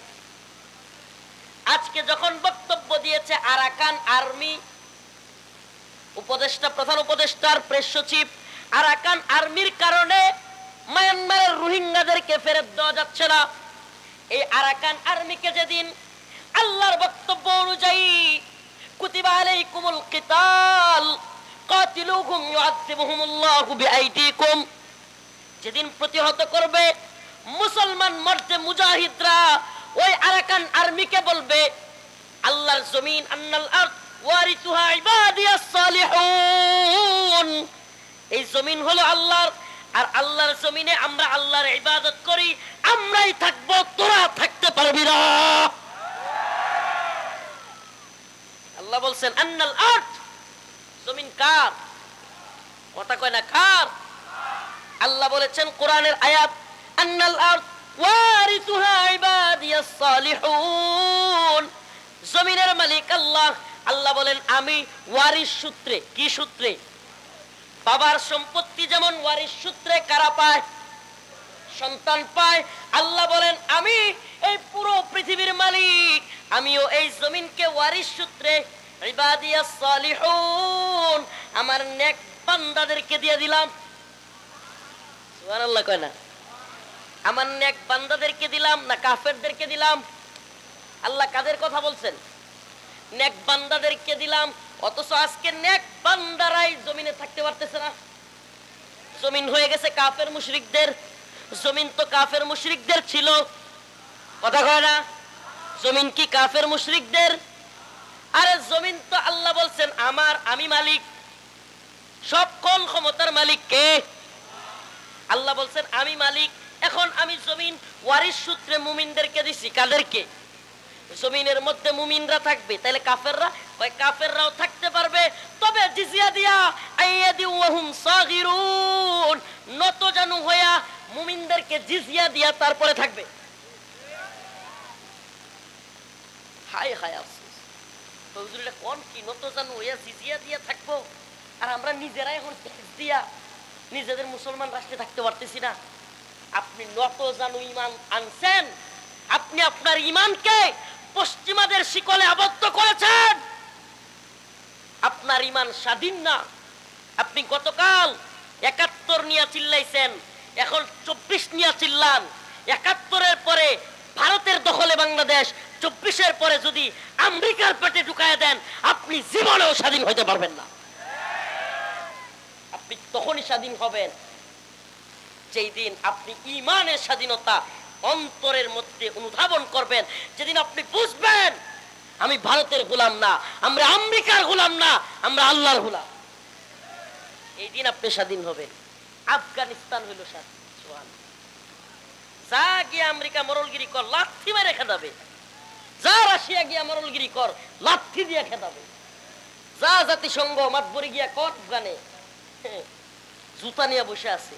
আজকে যখন বক্তব্য দিয়েছে আরাকান আর্মি উপদেষ্টা, প্রধান উপদেষ্টার প্রেস সচিব, আরাকান আর্মির কারণে মায়ানমারের রোহিঙ্গাদেরকে ফেরত দেওয়া যাচ্ছে না। এই আরাকান আর্মিকে যেদিন আল্লাহর বক্তব্য অনুযায়ী কুতিবা আলাইকুমুল কিতাল কাতিলুহুম ইউআযিবুহুমুল্লাহু বিআইদিকুম, যেদিন প্রতিহত করবে মুসলমান মর্দে মুজাহিদরা, ওই আরাকান আর্মিকে বলবে আল্লাহর জমিন, আন্নাল আরদ ওয়ারিসুহা ইবাদিয়াস সালিহুন, এই জমিন হলো আল্লাহর, আর আল্লাহর জমিনে আমরা আল্লাহর ইবাদত করি, আমরাই থাকবো, তোরা থাকতে পারবি না। আল্লাহ বলছেন আন্নাল আরদ, জমিন কার? কথা কয় না, কার? আল্লাহ বলেছেন কোরআনের আয়াত, আন্নাল আরদ ওয়ারিসুহা ইবাদিয়াস সালিহুন, জমিনের মালিক আল্লাহ। আল্লাহ বলেন আমি ওয়ারিস সূত্রে, কি সূত্রে? বাবার সম্পত্তি যেমন ওয়ারিস সূত্রে কারা পায়? সন্তান পায়। আল্লাহ বলেন আমি এই পুরো পৃথিবীর মালিক, আমিও এই জমিনকে ওয়ারিস সূত্রে ইবাদিয়াস সালিহুন, আমার নেক বান্দাদেরকে দিয়ে দিলাম। সুবহানাল্লাহ কয় না? আমার নেক বান্দাদেরকে দিলাম না কাফেরদেরকে দিলাম? আল্লাহ কাদের কথা বলছেন? নেক বান্দাদেরকে দিলাম। অথচ আজকে নেক বান্দারাই জমিনে থাকতে পারতেছে না, জমিন হয়ে গেছে কাফের মুশরিকদের। জমিন তো কাফের মুশরিকদের ছিল, কথা কয় না? জমিন কি কাফের মুশরিকদের? আরে জমিন তো আল্লাহ বলছেন আমার, আমি মালিক, সকল ক্ষমতার মালিক কে? আল্লাহ বলছেন আমি মালিক। এখন আমি জমিন ওয়ারিস সূত্রে মুমিনদেরকে দিছি, কাদেরকে? জমিনের মধ্যে মুমিনরা থাকবে, তাহলে কাফেররা? ওই কাফেররাও থাকতে পারবে, তবে জিজিয়া দিয়া আইয়াদি ওয়াহুম সাগিরুন, নত জানু হইয়া মুমিনদেরকে জিজিয়া দিয়া তারপরে থাকবে। হায় হায় আফসোস, হুজুররা কোন কি নত জানু হইয়া জিজিয়া দিয়া থাকবো, আর আমরা নিজেরাই এখন ট্যাক্স দিয়া নিজেদের মুসলমান রাষ্ট্রে থাকতে পারতেছি না। আপনি নত জানু ঈমান আনছেন, আপনি আপনার ঈমানকে পশ্চিমাদের শিকলে আবদ্ধ করেছেন, আপনার ঈমান স্বাধীন না। আপনি গতকাল ৭১ নিয়ে চিল্লাইছেন, এখন ২৪ নিয়ে চিল্লান। ৭১-এর পরে ভারতের দখলে বাংলাদেশ, ২৪-এর পরে যদি আমেরিকার পেটে ঢুকায় দেন, আপনি জীবনেও স্বাধীন হতে পারবেন না। আপনি তখনই স্বাধীন হবেন যেই দিন আপনি ঈমানের স্বাধীনতা অন্তরের মধ্যে অনুধাবন করবেন, যেদিন আপনি বুঝবেন আমি ভারতের গোলাম না, আমরা আমেরিকার গোলাম না, আমরা আল্লাহর গোলাম। এই দিন আপনি স্বাধীন হবেন। আফগানিস্তান হইল স্বাধীন। যা গিয়ে আমেরিকা মরলগিরি কর, লাথি মেরে খেদাবে। যা রাশিয়া গিয়া মরলগিরি কর, লাথি দিয়ে খেদাবে। যা জাতিসংঘ মাতবরি গিয়া কর, আফগানে জুতা নিয়ে বসে আছে।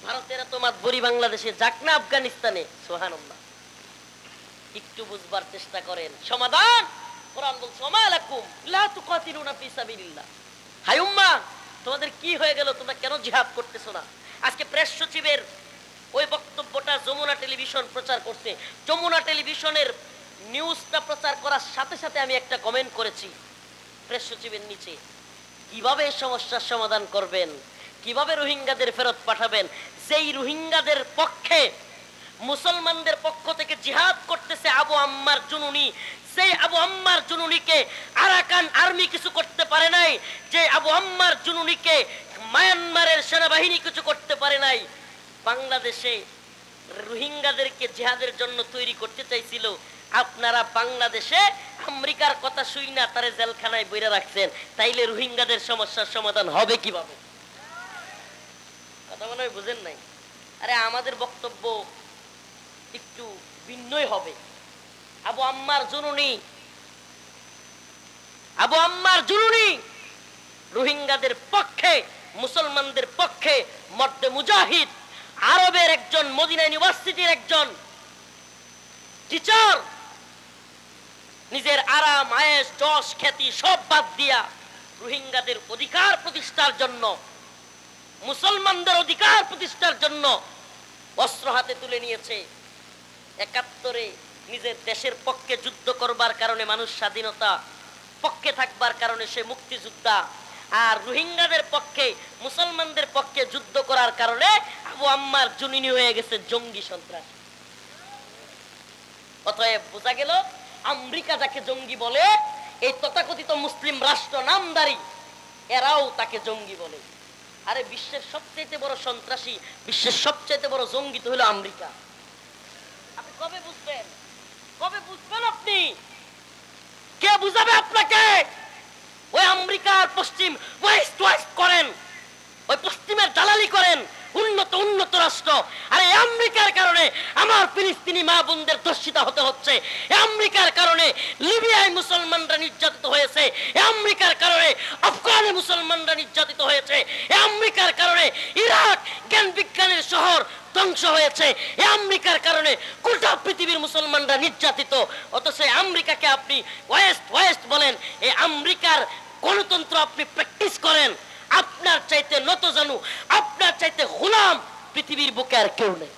ভারতের এত মাতবরি বাংলাদেশে, যাক না আফগানিস্তানে। সুবহানাল্লাহ। একটু বুঝবার চেষ্টা করেন। সমাধান কোরআন বলছে ওমা লাকুম লা তুকাতিলুনা ফি সাবিলিল্লাহ। হায় উম্মাহ, তোমাদের কি হয়ে গেল? তোমরা কেন জিহাদ করতেছো না? আজকে প্রেস সচিবের ওই বক্তব্যটা যমুনা টেলিভিশন প্রচার করছে। যমুনা টেলিভিশনের নিউজটা প্রচার করার সাথে সাথে আমি একটা কমেন্ট করেছি প্রেস সচিবের নিচে, কিভাবে এই সমস্যার সমাধান করবেন, কিভাবে রোহিঙ্গাদের ফেরত পাঠাবেন? যেই রোহিঙ্গাদের পক্ষে মুসলমানদের পক্ষ থেকে জিহাদ করতেছে আবু আম্মার জুনুনি, সেই আবু আম্মার জুনুনিকে আরাকান আর্মি কিছু করতে পারে নাই, যে আবু আম্মার জুনুনিকে মায়ানমারের সেনাবাহিনী কিছু করতে পারে নাই। বাংলাদেশে রোহিঙ্গাদেরকে জিহাদের জন্য তৈরি করতে চাইছিল, আপনারা বাংলাদেশে আমেরিকার কথা শুই না তারে জেলখানায় বইরা রাখছেন, তাইলে রোহিঙ্গাদের সমস্যার সমাধান হবে কিভাবে? কথা মনে হয় বুঝেন নাই। আরে আমাদের বক্তব্য একটু ভিন্নই হবে। আবু আম্মার জুনুনি রোহিঙ্গাদের পক্ষে, মুসলমানদের পক্ষে মর্দে মুজাহিদ, আরবের একজন, মদিনা ইউনিভার্সিটির একজন টিচার, নিজের আরাম আয়েশ যশ খ্যাতি সব বাদ দিয়া রোহিঙ্গাদের অধিকার প্রতিষ্ঠার জন্য, মুসলমানদের অধিকার প্রতিষ্ঠার জন্য অস্ত্র হাতে তুলে নিয়েছে। ৭১ নিজের দেশের পক্ষে যুদ্ধ করবার কারণে মানুষ স্বাধীনতা, পক্ষে থাকবার কারণে সে মুক্তিযোদ্ধা, আর রোহিঙ্গাদের পক্ষে, মুসলমানদের পক্ষে যুদ্ধ করার কারণে আবু আম্মার জুনুনি হয়ে গেছে জঙ্গি সন্ত্রাসী। অতএব বোঝা গেল আমেরিকা যাকে জঙ্গি বলে, এই তথাকথিত মুসলিম রাষ্ট্র নামদারি এরাও তাকে জঙ্গি বলে। আরে বিশ্বের সবচেয়ে বড় সন্ত্রাসী, বিশ্বের সবচেয়ে বড় জঙ্গি তো হলো আমেরিকা। আপনি কবে বুঝবেন? কবে বুঝবেন? আপনি কে বুঝাবে আপনাকে? ওই আমেরিকার পশ্চিম ওয়েস্ট করেন, ওই পশ্চিমের দালালি করেন, উন্নত রাষ্ট্র। আরে আমেরিকার কারণে আমার ফিলিস্তিনি মা বোনদের ধর্ষিতা হতে হচ্ছে, আমেরিকার কারণে লিবিয়ায় মুসলমানরা নির্যাতিত হয়েছে, আমেরিকার কারণে আফগানে মুসলমানরা নির্যাতিত হয়েছে, আমেরিকার কারণে ইরাক জ্ঞান বিজ্ঞানের শহর ধ্বংস হয়েছে, আমেরিকার কারণে গোটা পৃথিবীর মুসলমানরা নির্যাতিত। অথচ আমেরিকাকে আপনি ওয়েস্ট বলেন, এই আমেরিকার গণতন্ত্র আপনি প্র্যাকটিস করেন। আপনার চাইতে নত জানু, আপনার চাইতে গোলাম পৃথিবীর বুকে আর কেউ নেই।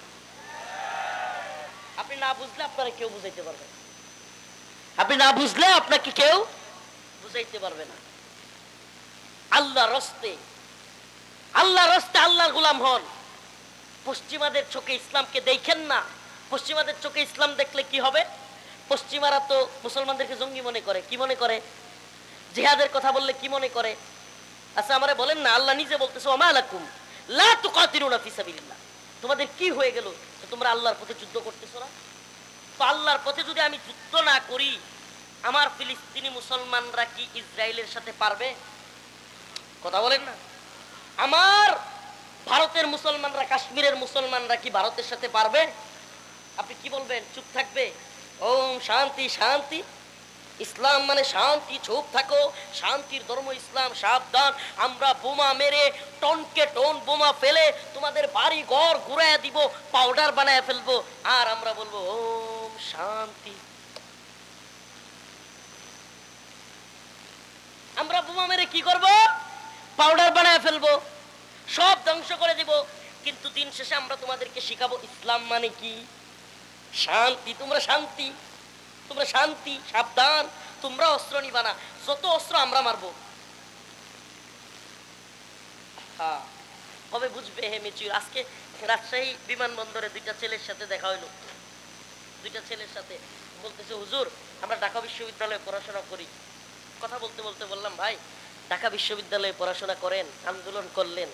আপনি না বুঝলে আপনারা কেউ বুঝাইতে পারবে না, আপনি না বুঝলে আপনাকে কেউ বুঝাইতে পারবে না। আল্লাহর রাস্তে আল্লাহর গোলাম হন। পশ্চিমাদের চোখে ইসলামকে দেখেন না। পশ্চিমাদের চোখে ইসলাম দেখলে কি হবে? পশ্চিমারা তো মুসলমানদেরকে জঙ্গি মনে করে। কি মনে করে? জিহাদের কথা বললে কি মনে করে? আচ্ছা আমারে বলেন না, আল্লাহ নিজে বলতেছে ওয়া মা লাকুম লা তুকাতিলুনা ফি সাবিলিল্লাহ, তোমাদের কি হয়ে গেল তোমরা আল্লাহর পথে যুদ্ধ করতেছো না? তো আল্লাহর পথে যদি আমি যুদ্ধ না করি, আমার ফিলিস্তিনি মুসলমানরা কি ইসরায়েলের সাথে পারবে? কথা বলেন না। আমার ভারতের মুসলমানরা, কাশ্মীরের মুসলমানরা কি ভারতের সাথে পারবে? আপনি কি বলবেন? চুপ থাকবে? ওম শান্তি শান্তি, ইসলাম মানে শান্তি, চুপ থাকো, শান্তির ধর্ম ইসলাম, সাবধান, আমরা বোমা মেরে টনকে টন বোমা ফেলে তোমাদের বাড়ি ঘর ঘুরাইয়া দিব, পাউডার বানায় ফেলবো, আর আমরা বলবো ওম শান্তি। আমরা বোমা মেরে কি করব? পাউডার বানায় ফেলবো, সব ধ্বংস করে দিব। কিন্তু দিন শেষে আমরা তোমাদেরকে শিখাবো ইসলাম মানে কি, শান্তি। তোমরা শান্তি, তোমরা শান্তি, সাবধান, তোমরা অস্ত্র নিবা না, যত অস্ত্র আমরা মারবো। কবে বুঝবে হে মেচুর? আজকে রাজশাহী বিমানবন্দরে দুইটা ছেলের সাথে দেখা হইলো। দুইটা ছেলের সাথে বলতেছে, হুজুর আমরা ঢাকা বিশ্ববিদ্যালয়ে পড়াশোনা করি। কথা বলতে বলতে বললাম, ভাই ঢাকা বিশ্ববিদ্যালয়ে পড়াশোনা করেন, আন্দোলন করলেন,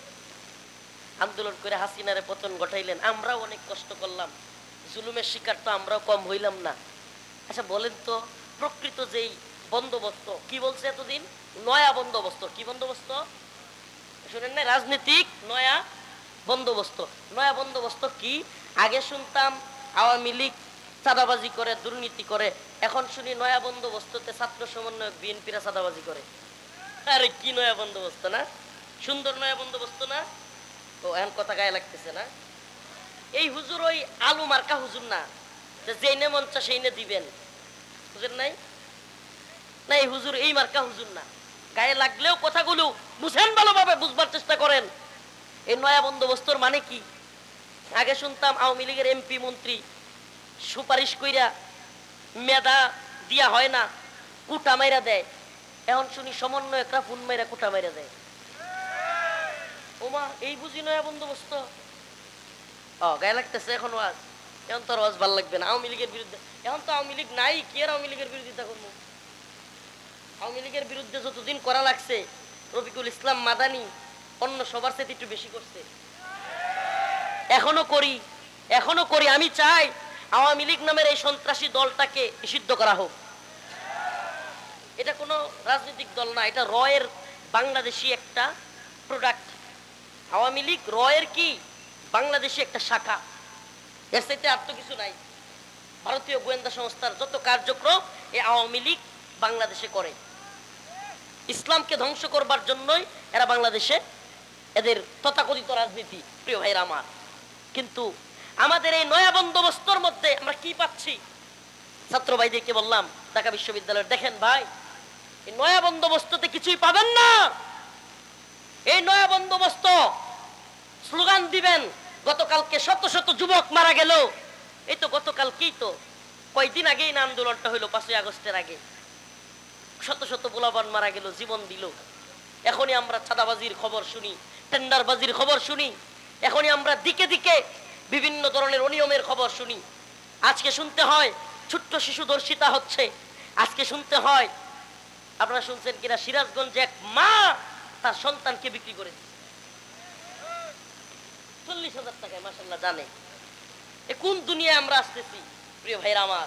আন্দোলন করে হাসিনারে পতন ঘটাইলেন, আমরাও অনেক কষ্ট করলাম, জুলুমের শিকার তো আমরাও কম হইলাম না। আচ্ছা বলেন তো, প্রকৃত যেই বন্দোবস্ত, কি বলছে এতদিন? নয়া বন্দোবস্ত। কি বন্দোবস্ত শুনেন না? রাজনীতিক নয়া বন্দোবস্ত। নয়া বন্দোবস্ত কি? আগে শুনতাম আওয়ামী লীগ চাঁদাবাজি করে, দুর্নীতি করে, এখন শুনি নয়া বন্দোবস্ততে ছাত্র সমন্বয়ক বিএনপিরা চাঁদাবাজি করে। আরে কি নয়া বন্দোবস্ত না? সুন্দর নয়া বন্দোবস্ত না? তো এখন কথা গায়ে লাগতেছে না? এই হুজুর ওই আলু মার্কা হুজুর না, যেই নে মন চা সেই নে দিবেন, বুঝেন নাই? না, এই হুজুর এই মার্কা হুজুর না। গায়ে লাগলেও কথাগুলো বুঝেন, ভালোভাবে বুঝবার চেষ্টা করেন। এই নয়া বন্দোবস্তর মানে কি? আগে শুনতাম আওয়ামী লীগের এমপি মন্ত্রী সুপারিশ কইরা মেধা দিয়া হয় না, কুটা মাইরা দেয়। এখন শুনি সমন্বয়করা ফোন মাইরা কুটা মাইরা দেয়। ওমা, এই বুঝি নয়া বন্দোবস্ত? গায়ে লাগতেছে এখন ওয়াজ। এখন তো ওয়াজ ভাল লাগবে না আওয়ামী লীগের বিরুদ্ধে। এখন তো আওয়ামী লীগ নাই, কি আর আওয়ামী লীগের বিরোধিতা করবো? আওয়ামী লীগের বিরুদ্ধে যতদিন করা লাগছে, রফিকুল ইসলাম মাদানি অন্য সবার সাথে একটু বেশি করছে। এখনো করি। আমি চাই আওয়ামী লীগ নামের এই সন্ত্রাসী দলটাকে নিষিদ্ধ করা হোক। এটা কোনো রাজনৈতিক দল না, এটা রয়ের বাংলাদেশি একটা প্রোডাক্ট। আওয়ামী লীগ রয়ের কি বাংলাদেশি একটা শাখা, এর সাথে আর তো কিছু নাই। ভারতীয় গোয়েন্দা সংস্থার যত কার্যক্রম এই আওয়ামী লীগ বাংলাদেশে করে। ইসলামকে ধ্বংস করবার জন্যই এরা বাংলাদেশে এদের তথাকথিত রাজনীতি। প্রিয় ভাইরা আমার, কিন্তু আমাদের এই নয়া বন্দোবস্তর মধ্যে আমরা কি পাচ্ছি? ছাত্র ভাইদেরকে বললাম ঢাকা বিশ্ববিদ্যালয়ের, দেখেন ভাই, এই নয়া বন্দোবস্ততে কিছুই পাবেন না। এই নয়া বন্দোবস্ত স্লোগান দিবেন, গতকালকে শত শত যুবক মারা গেল। এই তো গতকালকেই তো, কয়েকদিন আগেই না আন্দোলনটা হইলো 5ই আগস্টের আগে, শত শত পোলাপান মারা গেল, জীবন দিল। এখনই আমরা চাঁদাবাজির খবর শুনি, টেন্ডারবাজির খবর শুনি, এখনই আমরা দিকে দিকে বিভিন্ন ধরনের অনিয়মের খবর শুনি। আজকে শুনতে হয় ছোট্ট শিশু ধর্ষিতা হচ্ছে। আজকে শুনতে হয়, আপনারা শুনছেন কিনা, সিরাজগঞ্জে এক মা তার সন্তানকে বিক্রি করে দিচ্ছে 40,000 টাকায়। মাশাআল্লাহ, জানে এ কোন দুনিয়ায় আমরা আসতেছি? প্রিয় ভাইরা আমার,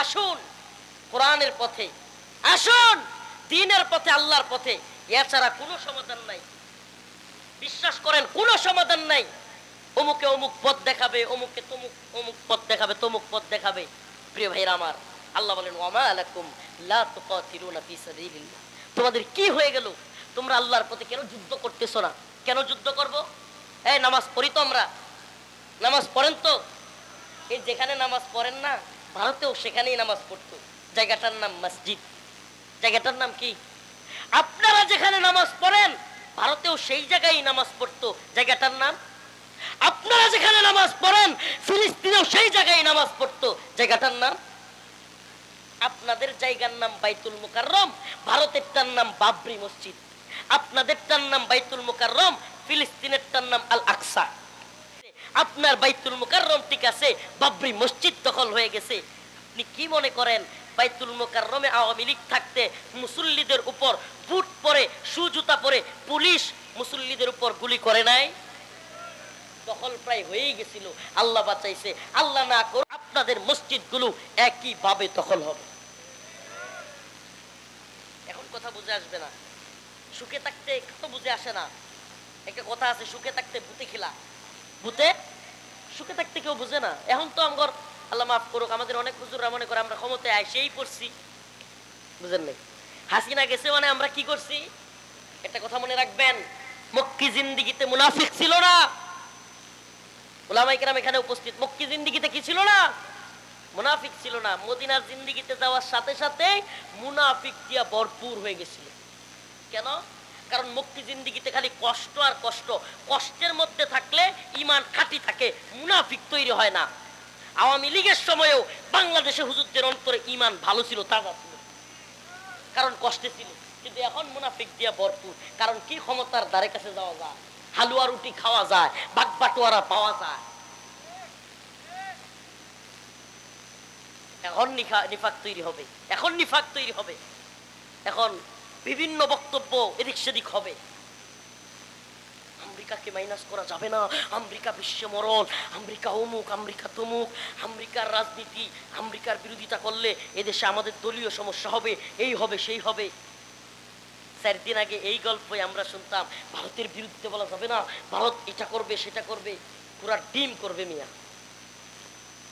আসুন কোরআনের পথে, আসুন দ্বীনের পথে, আল্লাহর পথে। এছাড়া কোনো সমাধান নাই। বিশ্বাস করেন, কোনো সমাধান নাই। অমুকে অমুক পথ দেখাবে, অমুকে তমুক অমুক পথ দেখাবে, তমুক পথ দেখাবে। প্রিয় ভাইরা আমার, আল্লাহ বলেন ওয়ামা লাকুম লা তুকাতিলুনা ফি সাবিলিল্লাহ। তোমাদের কি হয়ে গেল? তোমরা আল্লাহর পথে কেন যুদ্ধ করতেছো না? কেন যুদ্ধ করব? এই নামাজ পড়ি তো আমরা, নামাজ পড়েন তো? এই যেখানে নামাজ পড়েন না, ভারতেও সেখানেই নামাজ পড়তো। জায়গাটার নাম মসজিদ। জায়গাটার নাম কি? আপনারা যেখানে নামাজ পড়েন ভারতেও সেই জায়গায় নামাজ পড়তো। জায়গাটার নাম? আপনারা যেখানে নামাজ পড়েন ফিলিস্তিনেও সেই জায়গায় নামাজ পড়তো। জায়গাটার নাম? আপনাদের জায়গার নাম বাইতুল মুকাররম, ভারতেরটার নাম বাবরি মসজিদ। আপনাদেরটার নাম বাইতুল মুকাররম, ফিলিস্তিনেরটার নাম আল আকসা। আপনার বাইতুল মুকাররম ঠিক আছে, বাবরি মসজিদ দখল হয়ে গেছে। আপনি কি মনে করেন বাইতুল মুকাররমে আওয়ামী লীগ থাকতে মুসল্লিদের উপর বুট পরে, শু জুতা পরে পুলিশ মুসল্লিদের উপর গুলি করে নাই? দখল প্রায় হয়েই গেছিল, আল্লাহ বাঁচাইছে। আল্লাহ না করে আপনাদের মসজিদগুলো একই ভাবে দখল হবে। এখন কথা বুঝে আসবে না, সুখে থাকতে তো বুঝে আসে না। একটা কথা আছে, সুখে থাকতে ভূতে খেলা। ভূতে সুখে থাকতে কেউ বুঝে না। এখন তো আমগর, আল্লাহ মাফ করুক, আমাদের অনেক হুজুররা মনে করে আমরা ক্ষমতায় আইসেই পড়ছি। বুঝেন নাই? হাসিনা গেছে মানে আমরা কি করছি? একটা কথা মনে রাখবেন, মক্কি জিন্দিগিতে মুনাফিক ছিল না। উলামায়ে কেরাম এখানে উপস্থিত, মক্কি জিন্দিগিতে কি ছিল না? মুনাফিক ছিল না। মদিনার জিন্দিগিতে যাওয়ার সাথে সাথে মুনাফিক দিয়া ভরপুর হয়ে গেছিল। কেন? কারণ মক্কি জিন্দিগিতে খালি কষ্ট আর কষ্ট। কষ্টের মধ্যে থাকলে ঈমান খাঁটি থাকে, মুনাফিক তৈরি হয় না। আওয়ামী লীগের সময়ও বাংলাদেশে হুজুরদের অন্তরে ঈমান ভালো ছিল, তাজা ছিল, কারণ কষ্টে ছিল। কিন্তু এখন মুনাফিক দিয়া ভরপুর। কারণ কি? ক্ষমতার দ্বারে কাছে যাওয়া যায়, হালুয়া রুটি খাওয়া যায়, বাগবাটোয়ারা পাওয়া যায়। এখন নিফাক তৈরি হবে, এখন নিফাক তৈরি হবে, এখন বিভিন্ন বক্তব্য এদিক সেদিক হবে। আমেরিকাকে মাইনাস করা যাবে না, আমেরিকা বিশ্ব মরল, আমেরিকা অমুক, আমেরিকা তমুক, আমেরিকার রাজনীতি, আমেরিকার বিরোধিতা করলে এদেশে আমাদের দলীয় সমস্যা হবে, এই হবে সেই হবে। 4 দিন আগে এই গল্পই আমরা শুনতাম, ভারতের বিরুদ্ধে বলা যাবে না, ভারত এটা করবে সেটা করবে, পুরা ডিম করবে মিয়া।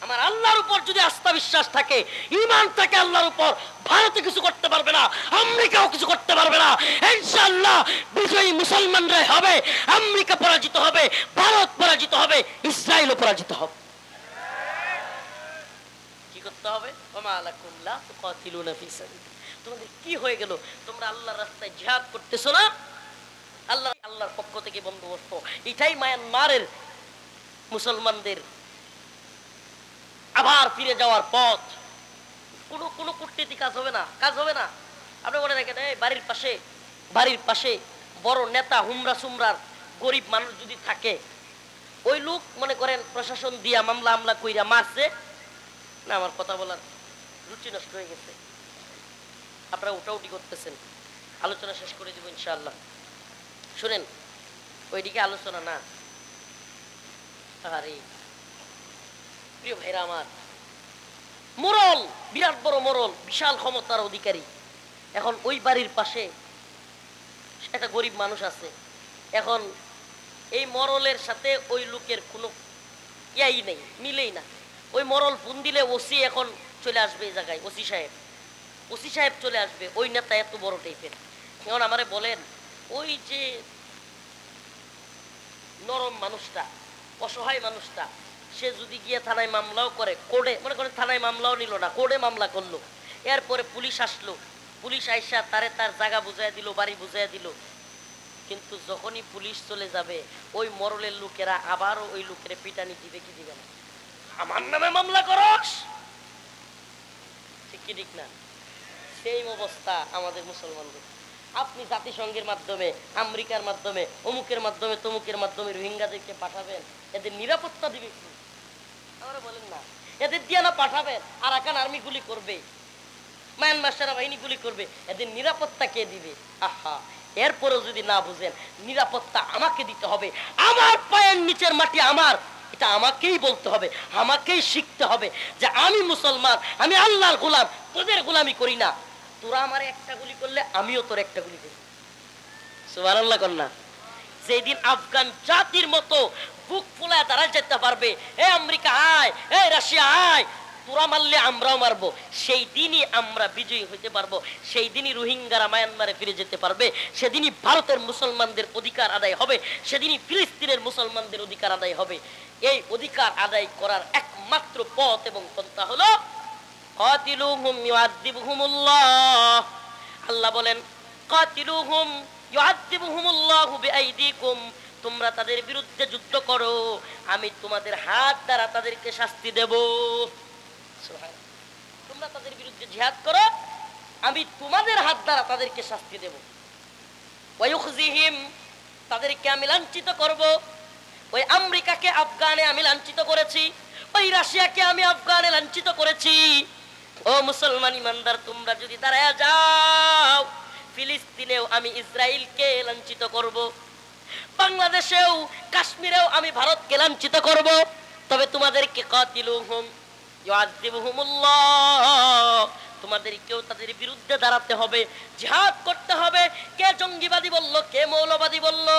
আমার আল্লাহর উপর যদি আস্থা বিশ্বাস থাকে, ঈমান থাকে আল্লাহর উপর, ভারতে কিছু করতে পারবে না, আমেরিকাও কিছু করতে পারবে না। ইনশাআল্লাহ বিজয়ী মুসলমানরাই হবে। আমেরিকা পরাজিত হবে, ভারত পরাজিত হবে, ইসরায়েলও পরাজিত হবে। কি করতে হবে? ওমা লাকুম লা তুকাতিলুনা ফি সাবিলিল্লাহ। তোমাদের কি হয়ে গেল? তোমরা আল্লাহর রাস্তায় জিহাদ করতেছো না? আল্লাহর পক্ষ থেকে বন্দোবস্ত। এটাই মায়ানমারের মুসলমানদের আবার ফিরে যাওয়ার পথ। কোনো কূটনীতি কাজ হবে না, কাজ হবে না। আপনি মনে রাখেন, বাড়ির পাশে বড় নেতা হুমরা সুমরার গরিব মানুষ যদি থাকে, ওই লোক মনে করেন প্রশাসন দিয়া মামলা আমলা কইরা মারছে না। আমার কথা বলার রুচি নষ্ট হয়ে গেছে, আপনারা উঠাউটি করতেছেন। আলোচনা শেষ করে দিব ইনশাআল্লাহ। শুনেন, ওইদিকে আলোচনা না। আরে প্রিয় ভাইরা আমার, মোরল, বিরাট বড় মোরল, বিশাল ক্ষমতার অধিকারী। এখন ওই বাড়ির পাশে একটা গরিব মানুষ আছে। এখন এই মরলের সাথে ওই লোকের কোনো ইয়াই নেই, মিলেই না। ওই মরল ফোন দিলে ওসি এখন চলে আসবে এই জায়গায়, ওসি সাহেব চলে আসবে, ওই নেতা এত বড় টাইপের। এখন আমারে বলেন, ওই যে নরম মানুষটা, অসহায় মানুষটা, সে যদি গিয়ে থানায় মামলাও করে, কোর্টে মনে করেন থানায় মামলাও নিল না, কোর্টে মামলা করলো, এরপরে পুলিশ আসলো, পুলিশ আইসা তারে তার জায়গা বুঝাই দিল, বাড়ি বুঝাই দিল, কিন্তু যখনই পুলিশ চলে যাবে ওই মরলের লোকেরা আবারও ওই লোকের পিটানি দিবে কি দিবে না? আমার নামে মামলা করস, ঠিক কি ঠিক না? সেই অবস্থা আমাদের মুসলমানদের। আপনি জাতিসংঘের মাধ্যমে, আমেরিকার মাধ্যমে, অমুকের মাধ্যমে, তমুকের মাধ্যমে রোহিঙ্গাদেরকে পাঠাবেন, এদের নিরাপত্তা দিবে কি? আমরা বলেন না, এদের দিয়ে না পাঠাবেন, আরাকান আর্মি গুলি করবে, মায়ানমার সেনাবাহিনী গুলি করবে, এদের নিরাপত্তা কে দিবে? আহা, এরপরেও যদি না বুঝেন নিরাপত্তা আমাকে দিতে হবে, আমার পায়ের নিচের মাটি আমার, এটা আমাকেই বলতে হবে, আমাকেই শিখতে হবে যে আমি মুসলমান, আমি আল্লাহর গোলাম, তোদের গোলামি করি না। তোরা আমার একটা গুলি করলে আমিও তোর একটা গুলি করি। সুবহানাল্লাহ কন্যা। যেদিন আফগান জাতির মতো বুক ফুলায় দাঁড়ায় যেতে পারবে, এ আমেরিকা আয়, এ রাশিয়া আয়, তোরা মারলে আমরাও মারবো, সেই দিনই আমরা বিজয়ী হইতে পারবো, সেই দিনই রোহিঙ্গারা মায়ানমারে ফিরে যেতে পারবে, সেদিনই ভারতের মুসলমানদের অধিকার আদায় হবে, সেদিনই ফিলিস্তিনের মুসলমানদের অধিকার আদায় হবে। এই অধিকার আদায় করার একমাত্র পথ এবং পন্থা হলো কাতিলুহুম ইউআযিবুহুমুল্লাহ। আল্লাহ বলেন কাতিলুহুম ইউআযিবুহুমুল্লাহু বিআইদিকুম, তোমরা তাদের বিরুদ্ধে যুদ্ধ করো, আমি তোমাদের হাত দ্বারা তাদেরকে শাস্তি দেব। তোমরা তাদের বিরুদ্ধে জিহাদ করো, আমি তোমাদের হাত দ্বারা তাদেরকে শাস্তি দেব। ওয়ায়ুখজিহিম, তাদেরকে আমি লাঞ্ছিত করব। ওই আমেরিকাকে আফগানে আমি লাঞ্ছিত করেছি, ওই রাশিয়াকে আমি আফগানে লাঞ্ছিত করেছি। ও মুসলমান ইমানদার, তোমরা যদি দাঁড়ায় যাও, ফিলিস্তিনেও আমি ইসরায়েলকে লাঞ্ছিত করব, বাংলাদেশেও কাশ্মীরেও আমি ভারতকে লাঞ্ছিত করব। তবে তোমাদেরকে কাতিলুহুম ইউআযিবুহুমুল্লাহ, তোমাদেরকেও তাদের বিরুদ্ধে দাঁড়াতে হবে, জিহাদ করতে হবে। কে জঙ্গিবাদী বললো, কে মৌলবাদী বললো,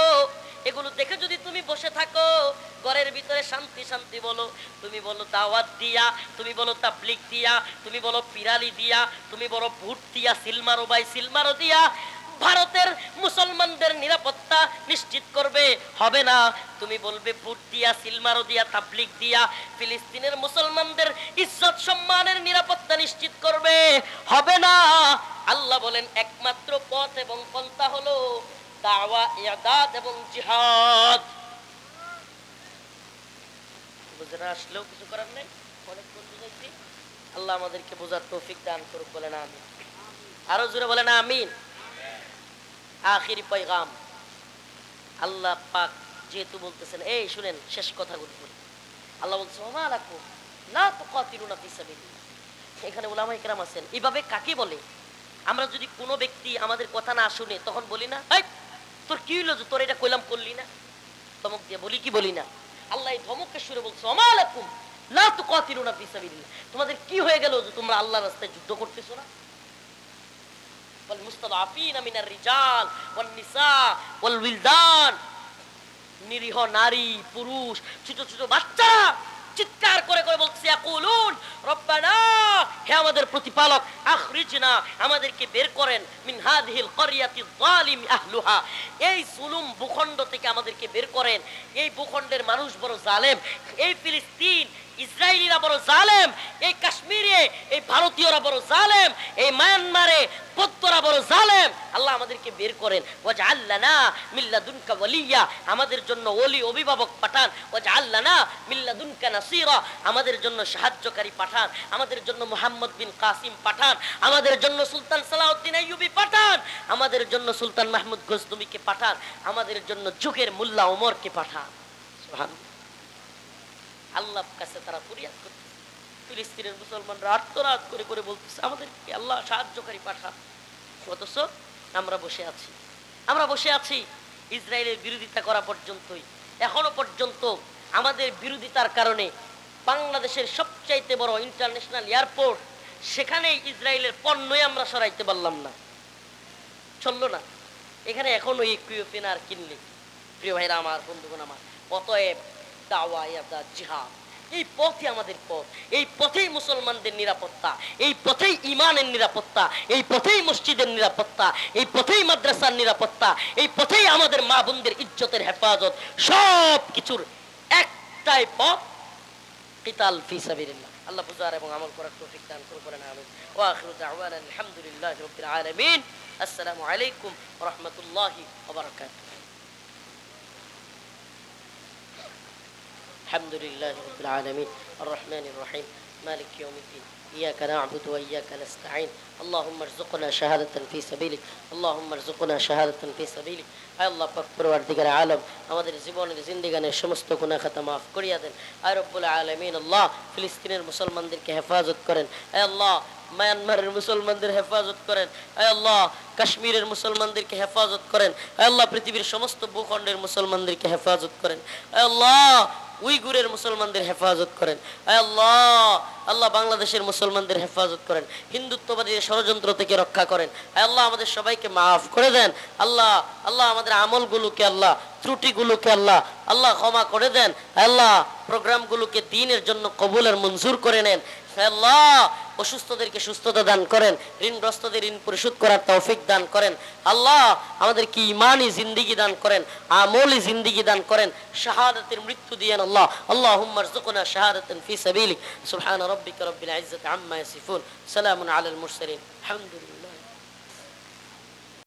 এগুলো দেখে যদি তুমি বসে থাকো, ঘরের ভিতরে শান্তি শান্তি বলো, তুমি বলো দাওয়াত দিয়া, তুমি বলো তাবলীগ দিয়া, তুমি বলো পিরালি দিয়া, তুমি বলো ভোট দিয়া, সিলমারো বাই সিলমারো দিয়া ভারতের মুসলমানদের নিরাপত্তা নিশ্চিত করবে, হবে না। তুমি বলবে ভোট দিয়া, সিলমারো দিয়া, তাবলীগ দিয়া ফিলিস্তিনের মুসলমানদের ইজ্জত সম্মানের নিরাপত্তা নিশ্চিত করবে, হবে না। আল্লাহ বলেন একমাত্র পথ এবং পন্থা হলো দাওয়া, ইরদাদ এবং জিহাদ। বুঝরা আসলেও কিছু করার নেই, অনেক বুঝাইছি। আল্লাহ আমাদেরকে বোঝার তৌফিক দান করুক, বলেন আমিন। আরো জোরে বলেন আমিন। আখিরি পয়গাম, আল্লাহ পাক যেহেতু বলতেছেন, এই শুনেন শেষ কথাগুলো বলি। আল্লাহ বলছেন ওমা লাকুম লা তুকাতিলুনা ফি সাবিলিল্লাহ। এখানে উলামায়ে কেরাম আছেন, এইভাবে কাকে বলে? আমরা যদি কোনো ব্যক্তি আমাদের কথা না শুনে, তখন বলি না এই তোর কি হইলো যে তোর এটা কইলাম করলি না, ধমক দিয়ে বলি কি বলি না? আল্লাহ এই ধমকের সুরে বলছে ওমা লাকুম লা তুকাতিলুনা ফি সাবিলিল্লাহ, তোমাদের কি হয়ে গেল যে তোমরা আল্লাহর রাস্তায় যুদ্ধ করতেছো না? والمستضعفين من الرجال والنساء والولدان, নিরীহ নারী পুরুষ ছোট ছোট বাচ্চা চিৎকার করে করে বলছে ইয়াকুলুন রব্বানা, হে আমাদের প্রতিপালক, আখরিজনা, আমাদেরকে বের করেন, মিন হাযিহিল ক্বরিয়াতি যালিম আহলুহা, এই জুলুম ভূখণ্ড থেকে আমাদেরকে বের করেন। এই ভূখণ্ডের মানুষ বড় জালেম, এই ফিলিস্তিন ইসরায়েলিরা বড় জালেম, এই কাশ্মীরে এই ভারতীয়রা বড় জালেম, এই মায়ানমারে বৌদ্ধরা বড় জালেম। আল্লাহ আমাদেরকে বের করেন। ওয়াজআল লানা মিন লাদুনকা ওয়ালিয়্যা, আমাদের জন্য ওলি অভিভাবক পাঠান। ওয়াজআল লানা মিন লাদুনকা নাসীরা, আমাদের জন্য সাহায্যকারী পাঠান। আমাদের জন্য মুহাম্মদ বিন কাসিম পাঠান, আমাদের জন্য সুলতান সালাউদ্দিন আইয়ুবী পাঠান, আমাদের জন্য সুলতান মাহমুদ গজনবীকে পাঠান, আমাদের জন্য যুগের মোল্লা ওমরকে পাঠান। সুবহানাল্লাহ। আল্লাহর কাছে তারা ফরিয়াদ করতেছে, ফিলিস্তিনের মুসলমানরা আর্তনাদ করে করে বলতেছে আমাদেরকে আল্লাহ সাহায্যকারী পাঠান। অথচ আমরা বসে আছি, আমরা বসে আছি ইসরায়েলের বিরোধিতা করা পর্যন্তই। এখনো পর্যন্ত আমাদের বিরোধিতার কারণে বাংলাদেশের সবচাইতে বড় ইন্টারন্যাশনাল এয়ারপোর্ট, সেখানে ইসরায়েলের পণ্যই আমরা সরাইতে পারলাম না, চললো না। এখানে এখনো ইকুইপমেন্ট কিনলি। প্রিয় ভাইরা আমার, বন্ধুগণ আমার, অতএব দাওয়া ইয়াদা জিহাদ, এই পথই আমাদের পথ। এই পথেই মুসলমানদের নিরাপত্তা, এই পথেই ইমানের নিরাপত্তা, এই পথেই মসজিদের নিরাপত্তা, এই পথেই মাদ্রাসার নিরাপত্তা, এই পথেই আমাদের মা বোনদের ইজ্জতের হেফাজত। সব কিছুর একটাই পথ, কিতাল ফি সাবিলিল্লাহ। আল্লাহ বুঝার এবং আমল করার তৌফিক দান করেন। আমিন। ওয়া আখিরু দাওয়ানা আলহামদুলিল্লাহি রাব্বিল আলামিন। আসসালামু আলাইকুম ওয়া রাহমাতুল্লাহি ওয়া বারাকাতুহু। الحمد لله رب العالمين الرحمن الرحيم مالك يوم الدين إياك نعبد وإياك نستعين اللهم ارزقنا شهادة في سبيلك اللهم ارزقنا شهادة في سبيلك আয় আল্লাহ পাক পরওয়ারদিগার আলম, আমাদের জীবনের জিন্দেগানের সমস্ত গুনাহ খাতা মাফ করিয়া দেন। আয় রব্বুল আলামিন, আল্লাহ ফিলিস্তিনের মুসলমানদেরকে হেফাজত করেন। আয় আল্লাহ মায়ানমারের মুসলমানদের হেফাজত করেন। আয় আল্লাহ কাশ্মীরের মুসলমানদেরকে হেফাজত করেন। আয় আল্লাহ পৃথিবীর সমস্ত ভূখণ্ডের মুসলমানদেরকে হেফাজত করেন। আয় আল্লাহ উইগুরের মুসলমানদের হেফাজত করেন। আয় আল্লাহ, আল্লাহ বাংলাদেশের মুসলমানদের হেফাজত করেন। হিন্দুত্ববাদী ষড়যন্ত্র থেকে রক্ষা করেন। আয় আল্লাহ আমাদের সবাইকে মাফ করে দেন। আল্লাহ, আল্লাহ আমাদের আমলগুলোকে, আল্লাহ ত্রুটিগুলোকে আল্লাহ আল্লাহ ক্ষমা করে দেন। আল্লাহ প্রোগ্রামগুলোকে দ্বীনের জন্য কবুল আর মঞ্জুর করে নেন। আল্লাহ অসুস্থদেরকে সুস্থতা দান করেন, ঋণগ্রস্তদের ঋণ পরিশোধ করার তৌফিক দান করেন। আল্লাহ আমাদেরকে ঈমানি জিন্দেগি দান করেন, আমলি জিন্দেগি দান করেন, শাহাদাতের মৃত্যু দিয়েন। আল্লাহ আল্লাহুম্মা রযুকনা শাহাদাতান ফি সাবিলিক। সুবহান রাব্বিকা রাব্বিল ইজ্জাতি আম্মা ইয়াসিফুন, সালামুন আলাল মুরসালিন, আলহামদুলিল্লাহ।